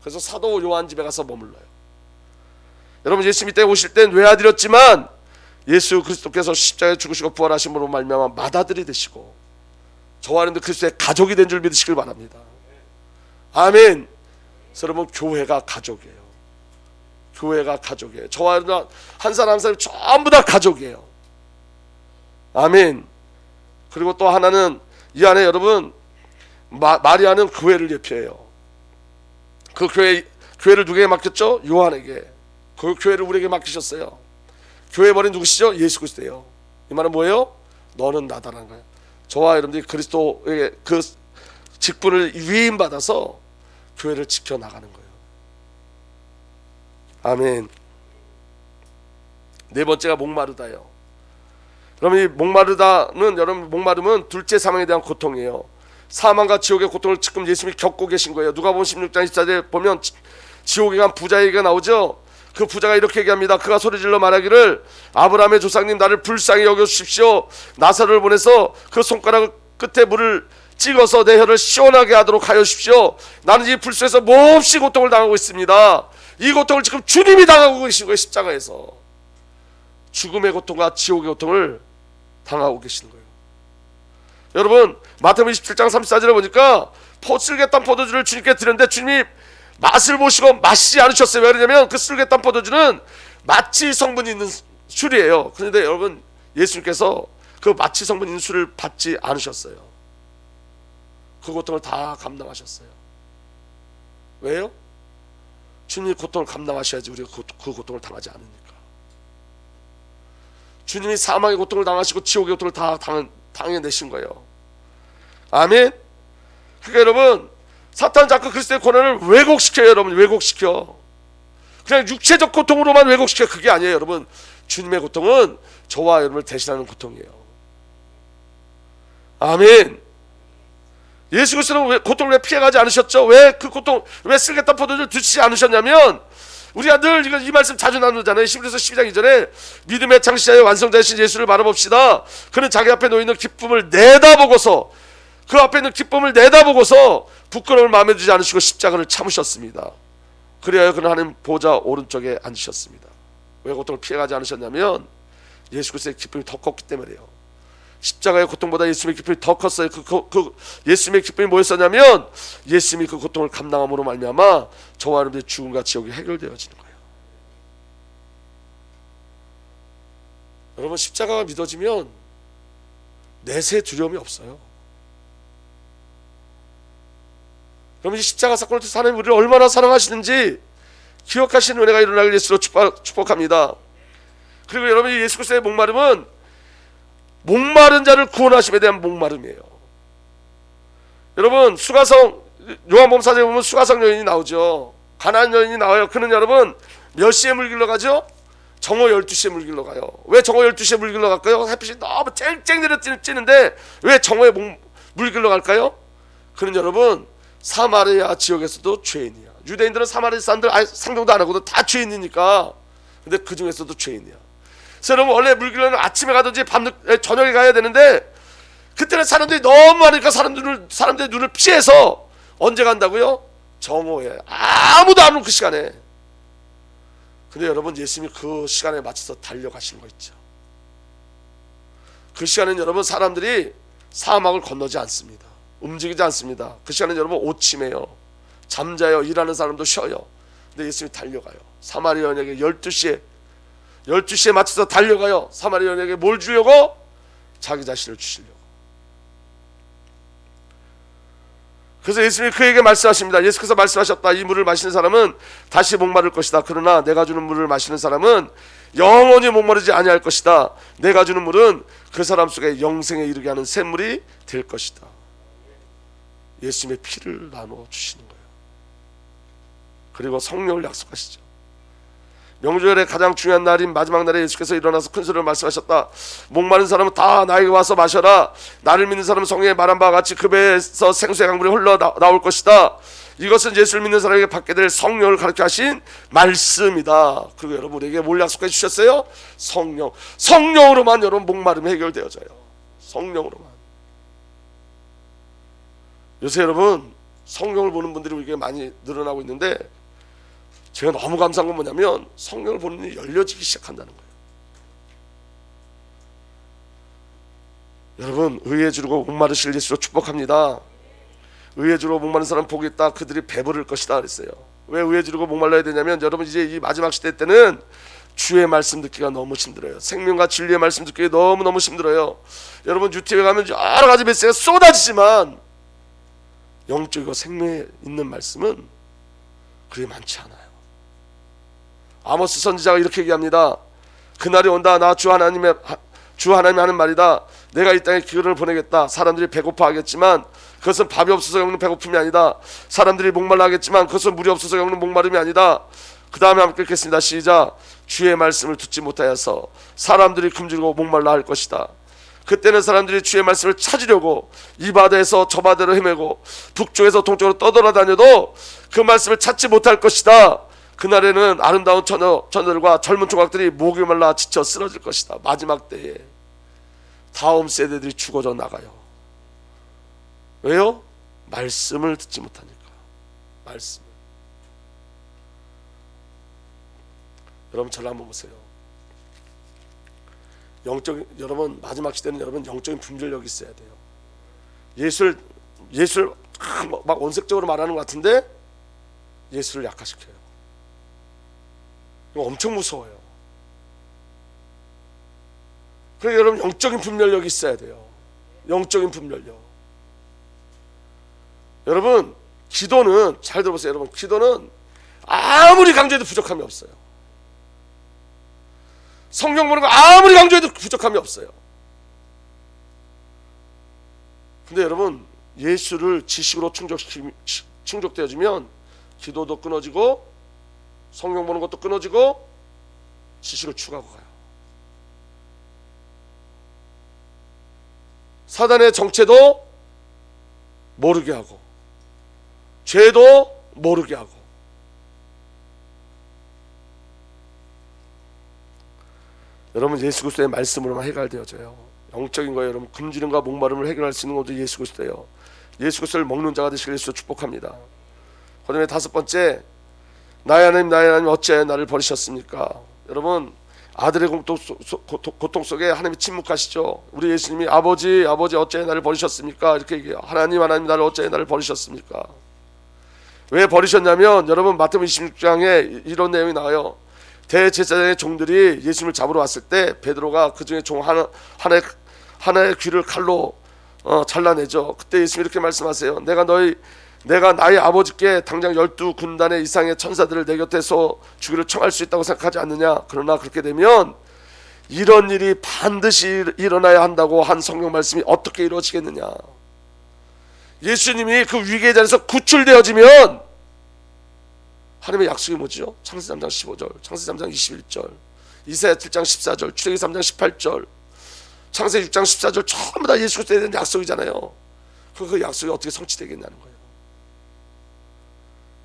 그래서 사도 요한 집에 가서 머물러요. 여러분 예수님이 때 오실 땐 외아들이었지만 예수 그리스도께서 십자가에 죽으시고 부활하심으로 말미암아 맏아들이 되시고 저와 여러분들 그리스도의 가족이 된 줄 믿으시길 바랍니다. 아멘. 그래서 여러분 교회가 가족이에요. 교회가 가족이에요. 저와 여러분 한 사람 한 사람이 전부 다 가족이에요. 아멘. 그리고 또 하나는 이 안에 여러분 마리아는 교회를 대표해요. 그 교회를 누구에게 맡겼죠? 요한에게. 그 교회를 우리에게 맡기셨어요. 교회 머리 누구시죠? 예수 그리스도예요. 이 말은 뭐예요? 너는 나다라는 거예요. 저와 여러분들이 그리스도의 그 직분을 위임받아서 교회를 지켜나가는 거예요. 아멘. 네 번째가 목마르다예요. 그럼 이 목마르다는 여러분 목마름은 둘째 사망에 대한 고통이에요. 사망과 지옥의 고통을 지금 예수님이 겪고 계신 거예요. 누가복음 16장 24절에 보면 지옥에 간 부자 얘기가 나오죠. 그 부자가 이렇게 얘기합니다. 그가 소리질러 말하기를 아브라함의 조상님 나를 불쌍히 여겨주십시오. 나사로를 보내서 그 손가락 끝에 물을 찍어서 내 혀를 시원하게 하도록 하여 주십시오. 나는 이 불소에서 몹시 고통을 당하고 있습니다. 이 고통을 지금 주님이 당하고 계신 거예요. 십자가에서 죽음의 고통과 지옥의 고통을 당하고 계시는 거예요. 여러분 마태복음 27장 34절에 보니까 쓸개탄 포도주를 주님께 드렸는데 주님이 맛을 보시고 마시지 않으셨어요. 왜 그러냐면 그 쓸개탄 포도주는 마취 성분이 있는 술이에요. 그런데 여러분 예수님께서 그 마취 성분 있는 술을 받지 않으셨어요. 그 고통을 다 감당하셨어요. 왜요? 주님이 고통을 감당하셔야지 우리가 그 고통을 당하지 않으니까. 주님이 사망의 고통을 당하시고 지옥의 고통을 다 당해내신 거예요. 아멘. 그러니까 여러분 사탄은 자꾸 그리스도의 고난을 왜곡시켜요. 여러분 왜곡시켜. 그냥 육체적 고통으로만 왜곡시켜. 그게 아니에요. 여러분 주님의 고통은 저와 여러분을 대신하는 고통이에요. 아멘. 예수 그리스도는 고통을 왜 피해가지 않으셨죠? 왜 그 고통, 왜 쓸개탄 포도주를 드시지 않으셨냐면 우리가 늘 이 말씀 자주 나누잖아요. 히브리서 12장 2절에 믿음의 창시자의 완성자이신 예수를 바라봅시다. 그는 자기 앞에 놓이는 기쁨을 내다보고서 그 앞에 있는 기쁨을 내다보고서 부끄러움을 마음에 두지 않으시고 십자가를 참으셨습니다. 그래야 그는 하나님 보좌 오른쪽에 앉으셨습니다. 왜 고통을 피해가지 않으셨냐면 예수 그리스도의 기쁨이 더 컸기 때문이에요. 십자가의 고통보다 예수님의 기쁨이 더 컸어요. 예수님의 기쁨이 뭐였었냐면 예수님이 그 고통을 감당함으로 말미암아 저와 여러분들의 죽음과 지옥이 해결되어지는 거예요. 여러분 십자가가 믿어지면 내세 두려움이 없어요. 여러분 이 십자가 사건을 통해서 하나님 우리를 얼마나 사랑하시는지 기억하시는 은혜가 일어나길 예수로 축복합니다. 그리고 여러분, 예수 그리스도의 목마름은 목마른 자를 구원하심에 대한 목마름이에요. 여러분, 수가성, 요한복음 4장에 보면 수가성 여인이 나오죠. 가나안 여인이 나와요. 그는 여러분 몇 시에 물 길러 가죠? 정오 12시에 물 길러 가요. 왜 정오 12시에 물 길러 갈까요? 햇빛이 너무 쨍쨍 내려찌는데 왜 정오에 물 길러 갈까요? 그는 여러분 사마리아 지역에서도 죄인이야. 유대인들은 사마리아 사람들 상종도 안 하고도 다 죄인이니까. 근데 그 중에서도 죄인이야. 그래서 여러분, 원래 물 길러는 아침에 가든지 저녁에 가야 되는데 그때는 사람들이 너무 많으니까 사람들의 눈을 피해서 언제 간다고요? 정오에. 아무도 안 오는 그 시간에. 근데 여러분, 예수님이 그 시간에 맞춰서 달려가시는 거 있죠. 그 시간에는 여러분 사람들이 사막을 건너지 않습니다. 움직이지 않습니다. 그 시간에는 여러분 오침해요. 잠자요. 일하는 사람도 쉬어요. 근데 예수님이 달려가요. 사마리아 여인에게 12시에 맞춰서 달려가요. 사마리아 여인에게 뭘 주려고? 자기 자신을 주시려고. 그래서 예수님이 그에게 말씀하십니다. 예수께서 말씀하셨다. 이 물을 마시는 사람은 다시 목마를 것이다. 그러나 내가 주는 물을 마시는 사람은 영원히 목마르지 아니할 것이다. 내가 주는 물은 그 사람 속에 영생에 이르게 하는 샘물이 될 것이다. 예수님의 피를 나눠 주시는 거예요. 그리고 성령을 약속하시죠. 명절의 가장 중요한 날인 마지막 날에 예수께서 일어나서 큰 소리로 말씀하셨다. 목마른 사람은 다 나에게 와서 마셔라. 나를 믿는 사람은 성경에 말한 바와 같이 그 배에서 생수의 강물이 흘러 나올 것이다. 이것은 예수를 믿는 사람에게 받게 될 성령을 가르쳐 하신 말씀이다. 그리고 여러분에게 뭘 약속해 주셨어요? 성령으로만 여러분 목마름이 해결되어져요. 성령으로만. 요새 여러분 성령을 보는 분들이 우리에게 많이 늘어나고 있는데, 제가 너무 감사한 건 뭐냐면 성령을 보는 일이 열려지기 시작한다는 거예요. 여러분, 의에 주르고 목마르실 예수로 축복합니다. 의에 주르고 목마른 사람 복이 있다. 그들이 배부를 것이다 그랬어요. 왜 의에 주르고 목말라야 되냐면, 여러분 이제 이 마지막 시대 때는 주의 말씀 듣기가 너무 힘들어요. 생명과 진리의 말씀 듣기 너무너무 힘들어요. 여러분 유튜브에 가면 여러 가지 메시지가 쏟아지지만 영적이고 생명에 있는 말씀은 그리 많지 않아요. 아모스 선지자가 이렇게 얘기합니다. 그날이 온다. 나 주 하나님이 하는 말이다. 내가 이 땅에 기근을 보내겠다. 사람들이 배고파하겠지만 그것은 밥이 없어서 겪는 배고픔이 아니다. 사람들이 목말라 하겠지만 그것은 물이 없어서 겪는 목마름이 아니다. 그 다음에 함께 읽겠습니다. 시작. 주의 말씀을 듣지 못하여서 사람들이 굶주리고 목말라 할 것이다. 그때는 사람들이 주의 말씀을 찾으려고 이 바다에서 저 바다로 헤매고 북쪽에서 동쪽으로 떠돌아다녀도 그 말씀을 찾지 못할 것이다. 그날에는 아름다운 처녀들과 젊은 총각들이 목이 말라 지쳐 쓰러질 것이다. 마지막 때에 다음 세대들이 죽어져 나가요. 왜요? 말씀을 듣지 못하니까. 말씀. 여러분 저를 한번 보세요. 여러분 마지막 시대는 여러분 영적인 분별력이 있어야 돼요. 예수를 막 원색적으로 말하는 것 같은데 예수를 약화시켜요. 이거 엄청 무서워요. 그러니까 여러분 영적인 분별력이 있어야 돼요. 영적인 분별력. 여러분 기도는 잘 들어보세요. 여러분 기도는 아무리 강조해도 부족함이 없어요. 성경 보는 거 아무리 강조해도 부족함이 없어요. 근데 여러분 예수를 지식으로 충족되어지면 기도도 끊어지고 성경 보는 것도 끊어지고 지식을 추가하고 가요. 사단의 정체도 모르게 하고 죄도 모르게 하고. 여러분 예수 그리스도의 말씀으로만 해결되어져요. 영적인 거예요. 여러분 굶주림과 목마름을 해결할 수 있는 것도 예수 그리스도예요. 예수 그리스도를 먹는 자가 되시길 예수로 축복합니다. 그다음에 다섯 번째, 나의 하나님 어찌하여 나를 버리셨습니까? 여러분 아들의 고통 속에 하나님이 침묵하시죠. 우리 예수님이 아버지 어찌하여 나를 버리셨습니까? 이렇게 얘기해요. 하나님 나를 어찌하여 나를 버리셨습니까? 왜 버리셨냐면 여러분 마태복음 26장에 이런 내용이 나와요. 대제사장의 종들이 예수님을 잡으러 왔을 때 베드로가 그 중에 종 하나의 귀를 칼로 잘라내죠. 그때 예수님이 이렇게 말씀하세요. 내가 나의 아버지께 당장 12군단의 이상의 천사들을 내 곁에서 주기를 청할 수 있다고 생각하지 않느냐. 그러나 그렇게 되면 이런 일이 반드시 일어나야 한다고 한 성경 말씀이 어떻게 이루어지겠느냐. 예수님이 그 위기의 자리에서 구출되어지면 하나님의 약속이 뭐죠? 창세기 3장 15절, 창세기 3장 21절, 이사야 7장 14절, 출애굽기 3장 18절, 창세기 6장 14절 전부 다 예수 그리스도에 대한 약속이잖아요. 그 약속이 어떻게 성취되겠냐는 거예요.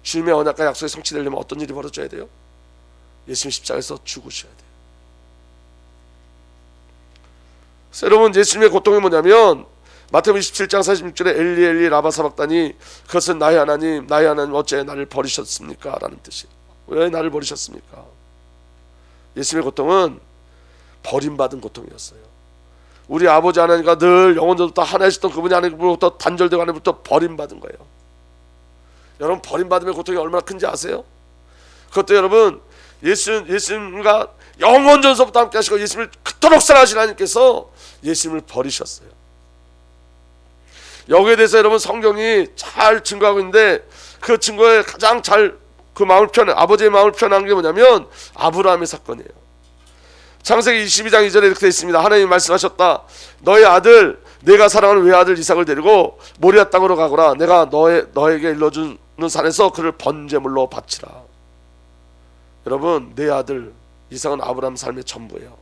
주님의 언약과 약속이 성취되려면 어떤 일이 벌어져야 돼요? 예수님 십자가에서 죽으셔야 돼요. 그래서 여러분, 예수님의 고통이 뭐냐면 마태복음 27장 46절에 엘리 엘리 라마 사박다니, 그것은 나의 하나님 나의 하나님 어째 나를 버리셨습니까? 라는 뜻이에요. 왜 나를 버리셨습니까? 예수님의 고통은 버림받은 고통이었어요. 우리 아버지 하나님과 늘 영원전부터 하나이셨던 그분이 하나님으로부터 단절되고 하나님으로부터 버림받은 거예요. 여러분, 버림받음의 고통이 얼마나 큰지 아세요? 그것도 여러분, 예수님과 영원전서부터 함께 하시고 예수님을 그토록 사랑하신 하나님께서 예수님을 버리셨어요. 여기에 대해서 여러분 성경이 잘 증거하고 있는데, 그 증거에 가장 잘 그 마음을 표현, 아버지의 마음을 표현한 게 뭐냐면 아브라함의 사건이에요. 창세기 22장 2절에 이렇게 되어 있습니다. 하나님이 말씀하셨다. 너의 아들, 내가 사랑하는 외아들 이삭을 데리고 모리아 땅으로 가거라. 내가 너에게 일러주는 산에서 그를 번제물로 바치라. 여러분, 내 아들 이삭은 아브라함 삶의 전부예요.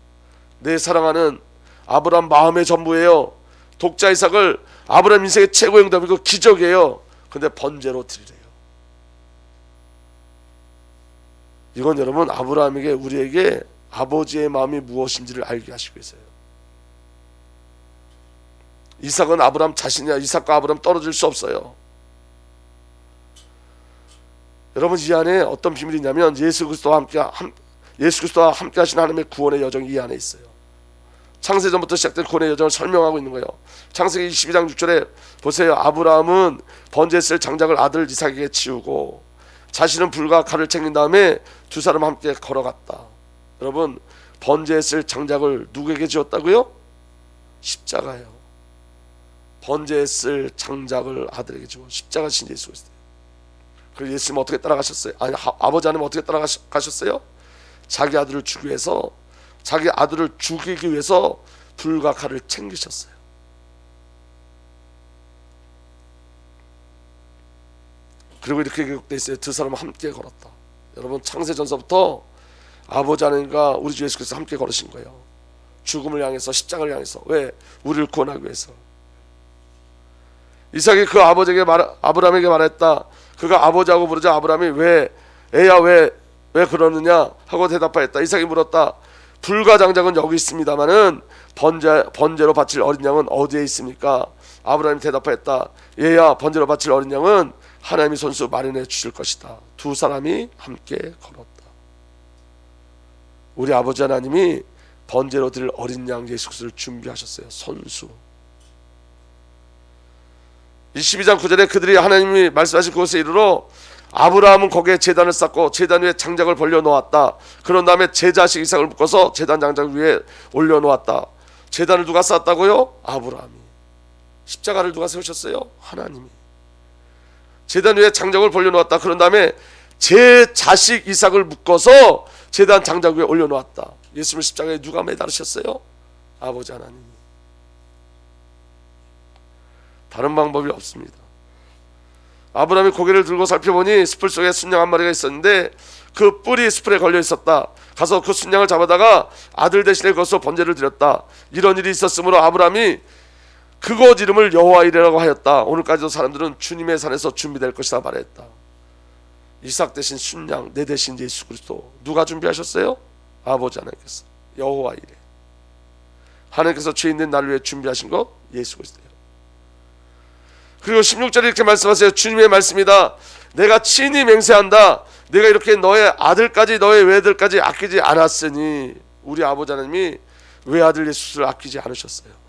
내 사랑하는 아브라함 마음의 전부예요. 독자 이삭을 아브라함 인생의 최고의 응답이고 기적이에요. 근데 번제로 드리래요. 이건 여러분, 아브라함에게, 우리에게 아버지의 마음이 무엇인지를 알게 하시고 계세요. 이삭은 아브라함 자신이야. 이삭과 아브라함 떨어질 수 없어요. 여러분, 이 안에 어떤 비밀이 있냐면 예수 그리스도와 함께 하신 하나님의 구원의 여정이 이 안에 있어요. 창세전부터 시작된 구원의 여정을 설명하고 있는 거예요. 창세기 22장 6절에 보세요. 아브라함은 번제했을 장작을 아들 이삭에게 치우고 자신은 불과 칼을 챙긴 다음에 두 사람 함께 걸어갔다. 여러분, 번제했을 장작을 누구에게 지었다고요? 십자가예요. 번제했을 장작을 아들에게 주고 십자가신 예수 그리스도. 그리고 예수님 어떻게 따라가셨어요? 아니, 아버지 하나님 어떻게 따라가셨어요? 자기 아들을 주기 위해서, 자기 아들을 죽이기 위해서 불과 칼을 챙기셨어요. 그리고 이렇게 기록되어 있어요. 두 사람은 함께 걸었다. 여러분, 창세전서부터 아버지 하나님과 우리 주 예수 그리스도 함께 걸으신 거예요. 죽음을 향해서, 십자가를 향해서. 왜? 우리를 구원하기 위해서. 이삭이 그 아브라함에게 말했다. 그가 아버지하고 부르자 아브라함이 왜 그러느냐 하고 대답하였다. 이삭이 물었다. 불과 장작은 여기 있습니다마는 번제로 바칠 어린 양은 어디에 있습니까? 아브라함이 대답하였다. 얘야, 번제로 바칠 어린 양은 하나님이 손수 마련해 주실 것이다. 두 사람이 함께 걸었다. 우리 아버지 하나님이 번제로 드릴 어린 양 예수 그리스도를 준비하셨어요. 손수. 22장 9절에 그들이 하나님이 말씀하신 그곳에 이르러 아브라함은 거기에 제단을 쌓고 제단 위에 장작을 벌려 놓았다. 그런 다음에 제자식 이삭을 묶어서 제단 장작 위에 올려 놓았다. 제단을 누가 쌓았다고요? 아브라함이. 십자가를 누가 세우셨어요? 하나님이. 제단 위에 장작을 벌려 놓았다. 그런 다음에 제 자식 이삭을 묶어서 제단 장작 위에 올려 놓았다. 예수님을 십자가에 누가 매달으셨어요? 아버지 하나님이. 다른 방법이 없습니다. 아브라함이 고개를 들고 살펴보니 숯불 속에 순양 한 마리가 있었는데 그 뿔이 숯불에 걸려 있었다. 가서 그 순양을 잡아다가 아들 대신에 그것으로 번제를 드렸다. 이런 일이 있었으므로 아브라함이 그곳 이름을 여호와이레라고 하였다. 오늘까지도 사람들은 주님의 산에서 준비될 것이다 말했다. 이삭 대신 순양, 내 대신 예수 그리스도. 누가 준비하셨어요? 아버지 하나님께서. 여호와이레. 하나님께서 죄 있는 나를 위해 준비하신 것 예수 그리스도예요. 그리고 16절에 이렇게 말씀하세요. 주님의 말씀이다. 내가 친히 맹세한다. 내가 이렇게 너의 아들까지 너의 외아들까지 아끼지 않았으니. 우리 아버지 하나님이 외아들 예수를 아끼지 않으셨어요.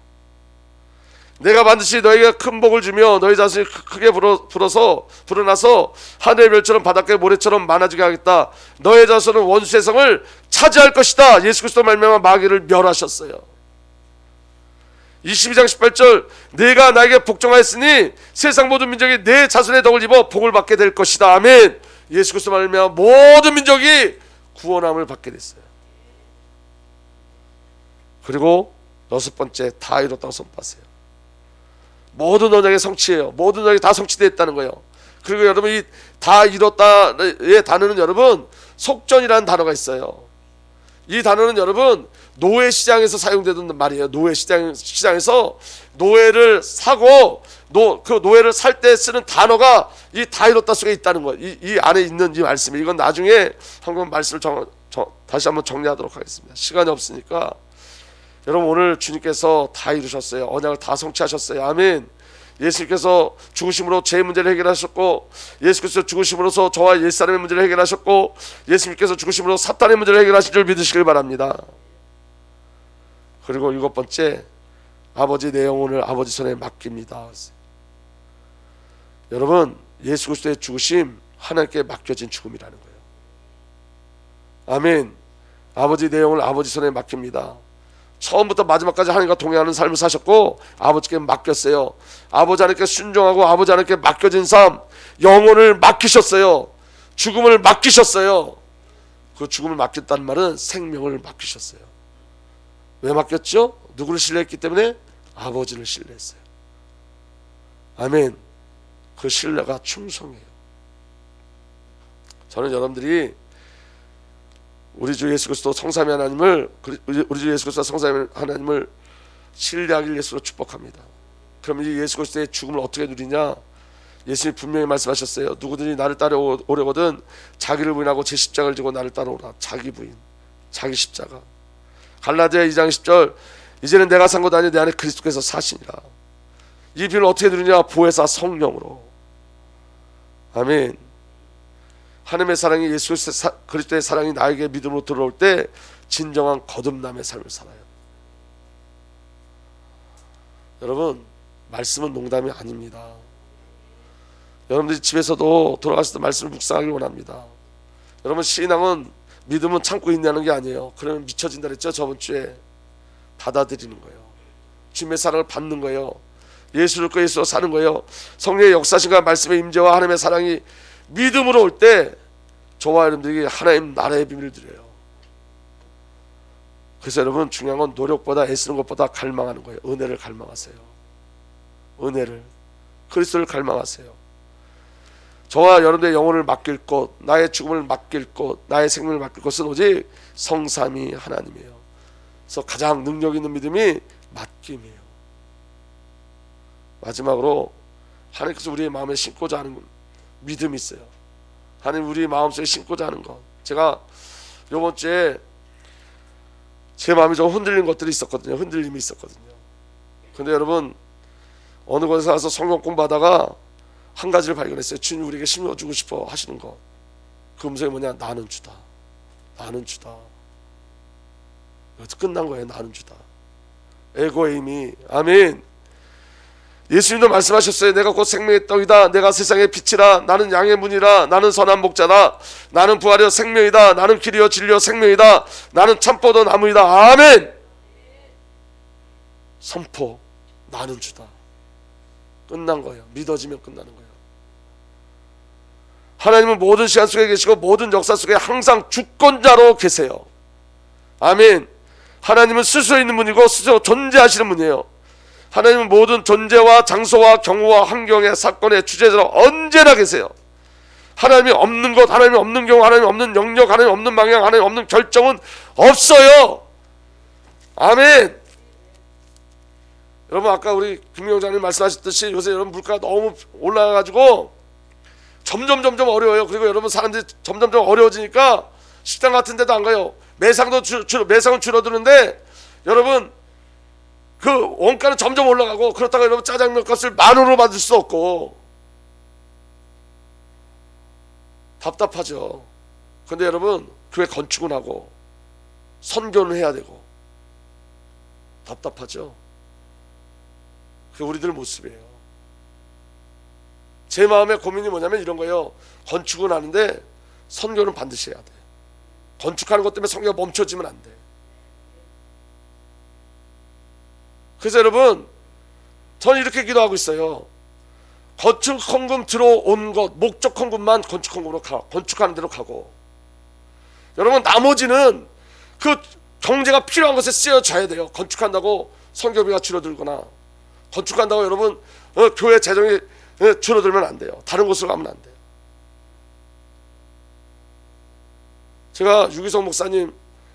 내가 반드시 너에게 큰 복을 주며 너희 자손이 크게 불어나서 하늘의 별처럼 바닷가의 모래처럼 많아지게 하겠다. 너의 자손은 원수의 성을 차지할 것이다. 예수 그리스도 말미암아 마귀를 멸하셨어요. 22장 18절 내가 나에게 복종하였으니 세상 모든 민족이 내 자손의 덕을 입어 복을 받게 될 것이다. 아멘. 예수 그리스도 말미암아 모든 민족이 구원함을 받게 됐어요. 그리고 여섯 번째, 다 이뤘다고 선포하세요. 모든 언약의 성취예요. 모든 언약이 다 성취되었다는 거예요. 그리고 여러분, 이 다 이뤘다의 단어는 여러분 속전이라는 단어가 있어요. 이 단어는 여러분 노예 시장에서 사용되던 말이에요. 노예 시장에서 노예를 사고 그 노예를 살 때 쓰는 단어가 이 다 이뤘다 속에 있다는 거예요. 이 안에 있는 이 말씀이, 이건 나중에 한번 말씀을 다시 한번 정리하도록 하겠습니다. 시간이 없으니까. 여러분, 오늘 주님께서 다 이루셨어요. 언약을 다 성취하셨어요. 아멘. 예수님께서 죽으심으로 제 문제를 해결하셨고, 예수께서 죽으심으로써 저와 옛사람의 문제를 해결하셨고, 예수님께서 죽으심으로 사탄의 문제를 해결하실 줄 믿으시길 바랍니다. 그리고 일곱 번째, 아버지 내 영혼을 아버지 손에 맡깁니다. 여러분, 예수 그리스도의 죽으심 하나님께 맡겨진 죽음이라는 거예요. 아멘. 아버지 내 영혼을 아버지 손에 맡깁니다. 처음부터 마지막까지 하나님과 동행하는 삶을 사셨고 아버지께 맡겼어요. 아버지 하나님께 순종하고 아버지 하나님께 맡겨진 삶, 영혼을 맡기셨어요. 죽음을 맡기셨어요. 그 죽음을 맡겼다는 말은 생명을 맡기셨어요. 왜 맡겼죠? 누구를 신뢰했기 때문에? 아버지를 신뢰했어요. 아멘. 그 신뢰가 충성이에요. 저는 여러분들이 우리 주 예수 그리스도 성삼위 하나님을, 우리 주 예수 그리스도 성삼위 하나님을 신뢰하길 예수로 축복합니다. 그럼 이 예수 그리스도의 죽음을 어떻게 누리냐? 예수님이 분명히 말씀하셨어요. 누구든지 나를 따라오려거든 자기를 부인하고 제 십자가를 지고 나를 따라오라. 자기 부인, 자기 십자가. 갈라디아 2장 10절, 이제는 내가 산 것 아니 내 안에 그리스도께서 사시니라. 이 비밀을 어떻게 누리냐? 보혜사 성령으로. 아멘. 하나님의 사랑이, 예수 그리스도의 사랑이 나에게 믿음으로 들어올 때 진정한 거듭남의 삶을 살아요. 여러분, 말씀은 농담이 아닙니다. 여러분들이 집에서도 돌아가실 때 말씀을 묵상하길 원합니다. 여러분, 신앙은, 믿음은 참고 있냐는 게 아니에요. 그러면 미쳐진다 그랬죠. 저번 주에. 받아들이는 거예요. 주님의 사랑을 받는 거예요. 예수를 그 예수로 사는 거예요. 성령의 역사신과 말씀의 임재와 하나님의 사랑이 믿음으로 올 때 저와 여러분들에게 하나님 나라의 비밀을 드려요. 그래서 여러분, 중요한 건 노력보다 애쓰는 것보다 갈망하는 거예요. 은혜를 갈망하세요. 은혜를, 그리스도를 갈망하세요. 저와 여러분들의 영혼을 맡길 것, 나의 죽음을 맡길 것, 나의 생명을 맡길 것은 오직 성삼위 하나님이에요. 그래서 가장 능력 있는 믿음이 맡김이에요. 마지막으로, 하나님께서 우리의 마음에 심고자 하는 믿음이 있어요. 하나님 우리 마음속에 심고자 하는 것. 제가 요번 주에 제 마음이 좀 흔들린 것들이 있었거든요. 흔들림이 있었거든요. 근데 여러분, 어느 곳에 가서 성경 공부하다가 한 가지를 발견했어요. 주님 우리에게 심어주고 싶어 하시는 것. 그 음성이 뭐냐? 나는 주다. 나는 주다. 끝난 거예요. 나는 주다. 에고의 힘이. 아멘. 예수님도 말씀하셨어요. 내가 곧 생명의 떡이다. 내가 세상의 빛이라. 나는 양의 문이라. 나는 선한 목자다. 나는 부활이여 생명이다. 나는 길이여 진리여 생명이다. 나는 참포도 나무이다. 아멘. 선포. 나는 주다. 끝난 거예요. 믿어지면 끝나는 거예요. 하나님은 모든 시간 속에 계시고 모든 역사 속에 항상 주권자로 계세요. 아멘. 하나님은 스스로 있는 분이고 스스로 존재하시는 분이에요. 하나님은 모든 존재와 장소와 경우와 환경의 사건의 주제자로 언제나 계세요. 하나님이 없는 것, 하나님이 없는 경우, 하나님이 없는 영역, 하나님이 없는 방향, 하나님이 없는 결정은 없어요. 아멘. 여러분, 아까 우리 김명장님 말씀하셨듯이 요새 여러분 물가가 너무 올라가가지고 점점 어려워요. 그리고 여러분, 사람들이 점점 어려워지니까 식당 같은 데도 안 가요. 매상은 줄어드는데 여러분, 그 원가는 점점 올라가고, 그렇다고 여러분 짜장면 값을 10,000원으로 받을 수 없고 답답하죠. 근데 여러분, 교회 건축은 하고 선교는 해야 되고 답답하죠. 그게 우리들 모습이에요. 제 마음의 고민이 뭐냐면 이런 거예요. 건축은 하는데 선교는 반드시 해야 돼. 건축하는 것 때문에 선교가 멈춰지면 안 돼. 그래서 여러분, 저는 이렇게 기도하고 있어요. 건축 헌금 들어온 것, 목적 헌금만 건축 헌금으로 가, 건축하는 대로 가고, 여러분 나머지는 그 경제가 필요한 것에 쓰여져야 돼요. 건축한다고 성교비가 줄어들거나, 건축한다고 여러분 교회 재정이 줄어들면 안 돼요. 다른 곳으로 가면 안 돼요. 제가 유기성 목사님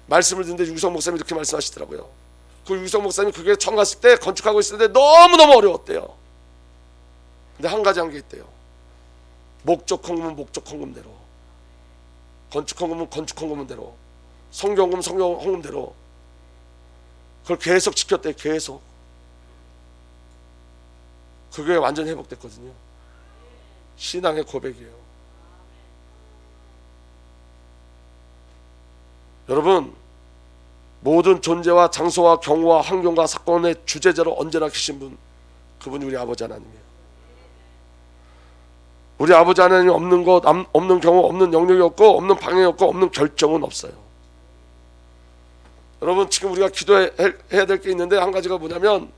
말씀을 듣는데 유기성 목사님이 이렇게 말씀하시더라고요. 그 유기성 목사님 그 교회 처음 갔을 때 건축하고 있었는데 너무너무 어려웠대요. 근데 한 가지 한 게 있대요. 목적 헌금은 목적 헌금대로, 건축 헌금은 건축 헌금대로, 성경 헌금 성경 헌금대로 그걸 계속 지켰대요. 계속. 그게 완전히 회복됐거든요. 신앙의 고백이에요. 여러분, 모든 존재와 장소와 경우와 환경과 사건의 주제자로 언제나 계신 분, 그분이 우리 아버지 하나님이에요. 우리 아버지 하나님 없는 것, 없는 경우, 없는 영역이 없고, 없는 방향이 없고, 없는 결정은 없어요. 여러분, 지금 우리가 기도해야 될 게 있는데 한 가지가 뭐냐면,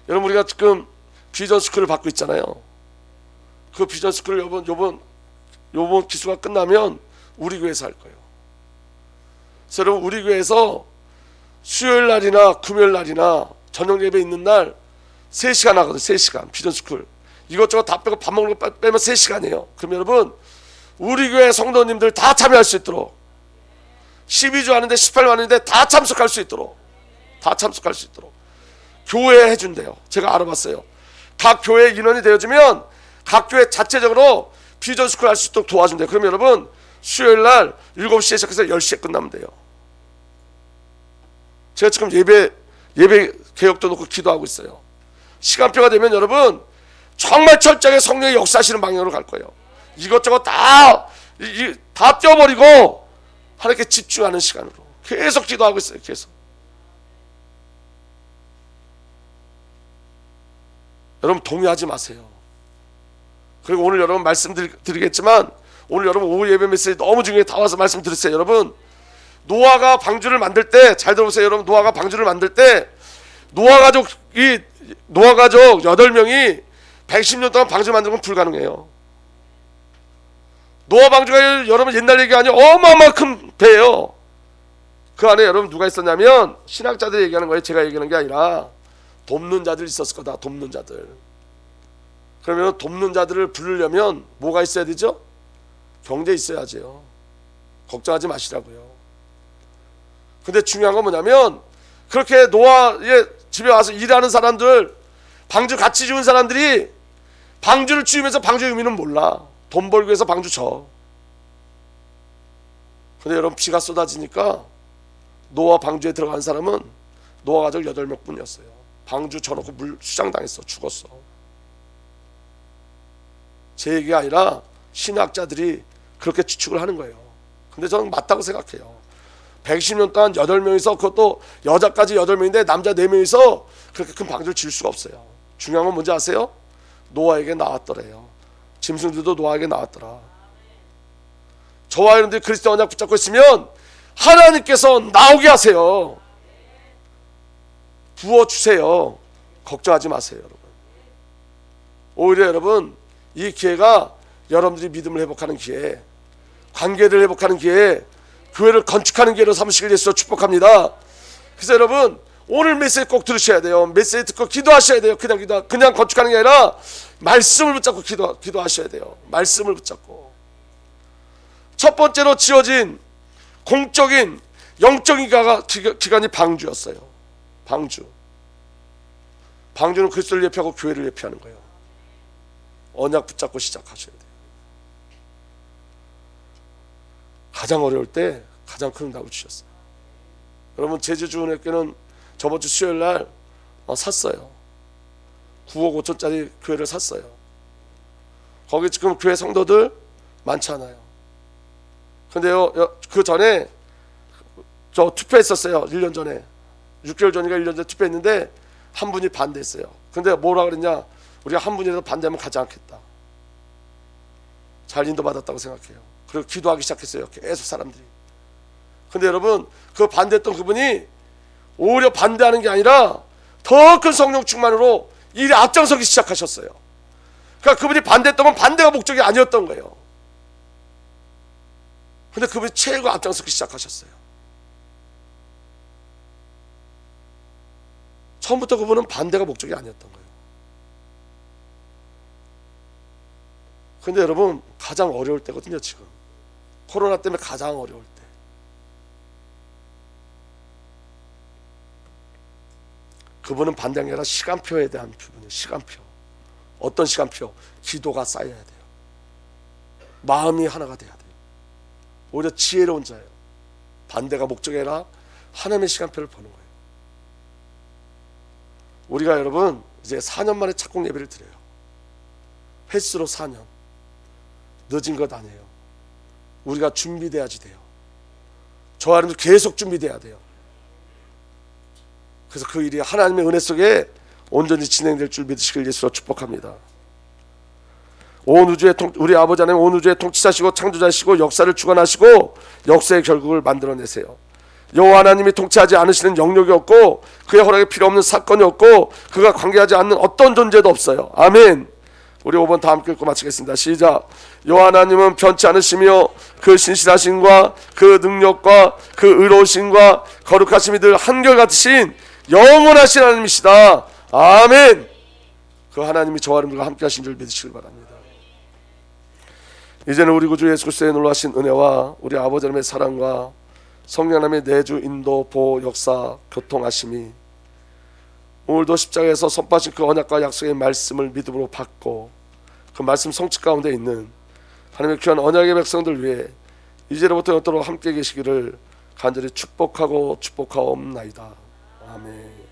여러분, 우리가 지금 비전 스쿨을 받고 있잖아요. 그 비전 스쿨을 요번 기수가 끝나면 우리 교회에서 할 거예요. 그래서 여러분, 우리 교회에서 수요일 날이나 금요일 날이나 저녁 예배 있는 날 3시간 하거든요. 3시간 비전 스쿨. 이것저것 다 빼고 밥 먹는 거 빼면 3시간이에요. 그럼 여러분, 우리 교회 성도님들 다 참여할 수 있도록, 12주 하는데 18주 하는데 다 참석할 수 있도록, 교회에 해준대요. 제가 알아봤어요. 각 교회 인원이 되어주면 각 교회 자체적으로 비전 스쿨 할 수 있도록 도와준대요. 그럼 여러분, 수요일 날 7시에 시작해서 10시에 끝나면 돼요. 제가 지금 예배 개혁도 놓고 기도하고 있어요. 시간표가 되면 여러분, 정말 철저하게 성령의 역사하시는 방향으로 갈 거예요. 이것저것 다 떼어버리고 하나님께 집중하는 시간으로 계속 기도하고 있어요. 계속. 여러분, 동의하지 마세요. 그리고 오늘 여러분 말씀드리겠지만, 오늘 여러분 오후 예배 메시지 너무 중요해. 다 와서 말씀 들으세요. 여러분, 노아가 방주를 만들 때, 잘 들어보세요. 여러분, 노아가 방주를 만들 때 노아 가족 8명이 110년 동안 방주 만드는 건 불가능해요. 노아 방주가 여러분 옛날 얘기가 아니에요. 어마어마한 큰 배예요. 그 안에 여러분 누가 있었냐면, 신학자들이 얘기하는 거예요. 제가 얘기하는 게 아니라 돕는 자들 있었을 거다. 돕는 자들. 그러면 돕는 자들을 부르려면 뭐가 있어야 되죠? 경제 있어야죠. 걱정하지 마시라고요. 근데 중요한 건 뭐냐면, 그렇게 노아의 집에 와서 일하는 사람들, 방주 같이 지은 사람들이 방주를 지으면서 방주의 의미는 몰라. 돈 벌기 위해서 방주 쳐. 근데 여러분, 비가 쏟아지니까 노아 방주에 들어간 사람은 노아 가족 8명 뿐이었어요. 방주 쳐놓고 물 수장당했어. 죽었어. 제 얘기가 아니라 신학자들이 그렇게 추측을 하는 거예요. 근데 저는 맞다고 생각해요. 110년 동안 8명이서, 그것도 여자까지 8명인데 남자 4명이서 그렇게 큰 방주를 지을 수가 없어요. 중요한 건 뭔지 아세요? 노아에게 나왔더래요. 짐승들도 노아에게 나왔더라. 저와 여러분들이 그리스도 언약 붙잡고 있으면 하나님께서 나오게 하세요. 부어주세요. 걱정하지 마세요. 여러분. 오히려 여러분, 이 기회가 여러분들이 믿음을 회복하는 기회, 관계를 회복하는 기회, 교회를 건축하는 기회로 삼으시길 예수로 축복합니다. 그래서 여러분, 오늘 메시지 꼭 들으셔야 돼요. 메시지 듣고 기도하셔야 돼요. 그냥 건축하는 게 아니라 말씀을 붙잡고 기도하셔야 돼요. 말씀을 붙잡고. 첫 번째로 지어진 공적인 영적인 기관이 방주였어요. 방주는 그리스도를 예표하고 교회를 예표하는 거예요. 언약 붙잡고 시작하셔야 돼요. 가장 어려울 때 가장 큰 응답을 주셨어요. 여러분, 제주주은혜교는 저번 주 수요일 날 샀어요. 9억 5천짜리 교회를 샀어요. 거기 지금 교회 성도들 많잖아요. 근데요, 그 전에 저 투표했었어요. 1년 전에. 6개월 전인가 1년 전에 투표했는데 한 분이 반대했어요. 근데 뭐라 그랬냐? 우리가 한 분이라도 반대하면 가지 않겠다. 잘 인도받았다고 생각해요. 그리고 기도하기 시작했어요. 계속 사람들이. 근데 여러분, 그 반대했던 그분이 오히려 반대하는 게 아니라 더 큰 성령 충만으로 일에 앞장서기 시작하셨어요. 그러니까 그분이 반대했던 건 반대가 목적이 아니었던 거예요. 근데 그분이 최고 앞장서기 시작하셨어요. 처음부터 그분은 반대가 목적이 아니었던 거예요. 근데 여러분 가장 어려울 때거든요. 지금 코로나 때문에 가장 어려울 때. 그분은 반대가 아니라 시간표에 대한 부분이에요. 시간표. 어떤 시간표? 기도가 쌓여야 돼요. 마음이 하나가 돼야 돼요. 오히려 지혜로운 자예요. 반대가 목적이 아니라 하나님의 시간표를 보는 거예요. 우리가 여러분 이제 4년 만에 착공 예배를 드려요. 횟수로 4년. 늦은 것 아니에요. 우리가 준비돼야지 돼요. 저 하나님도 계속 준비돼야 돼요. 그래서 그 일이 하나님의 은혜 속에 온전히 진행될 줄 믿으시길 예수로 축복합니다. 온 우주의 우리 아버지 하나님, 온 우주의 통치자시고 창조자시고 역사를 주관하시고 역사의 결국을 만들어내세요. 여호와 하나님이 통치하지 않으시는 영역이 없고 그의 허락이 필요 없는 사건이 없고 그가 관계하지 않는 어떤 존재도 없어요. 아멘. 우리 5번 다 함께 읽고 마치겠습니다. 시작. 여호와 하나님은 변치 않으시며 그 신실하심과 그 능력과 그 의로우심과 거룩하심이 늘 한결같으신 영원하신 하나님이시다. 아멘. 그 하나님이 저와 여러분들과 함께 하신 줄 믿으시길 바랍니다. 이제는 우리 구주 예수 그리스도의 놀라신 은혜와 우리 아버지 하나님의 사랑과 성령 하나님의 내주 인도 보호 역사 교통하심이 오늘도 십자가에서 선포하신 그 언약과 약속의 말씀을 믿음으로 받고 그 말씀 성취 가운데 있는 하나님의 귀한 언약의 백성들 위해 이제로부터 영원토록 함께 계시기를 간절히 축복하고 축복하옵나이다. 아멘.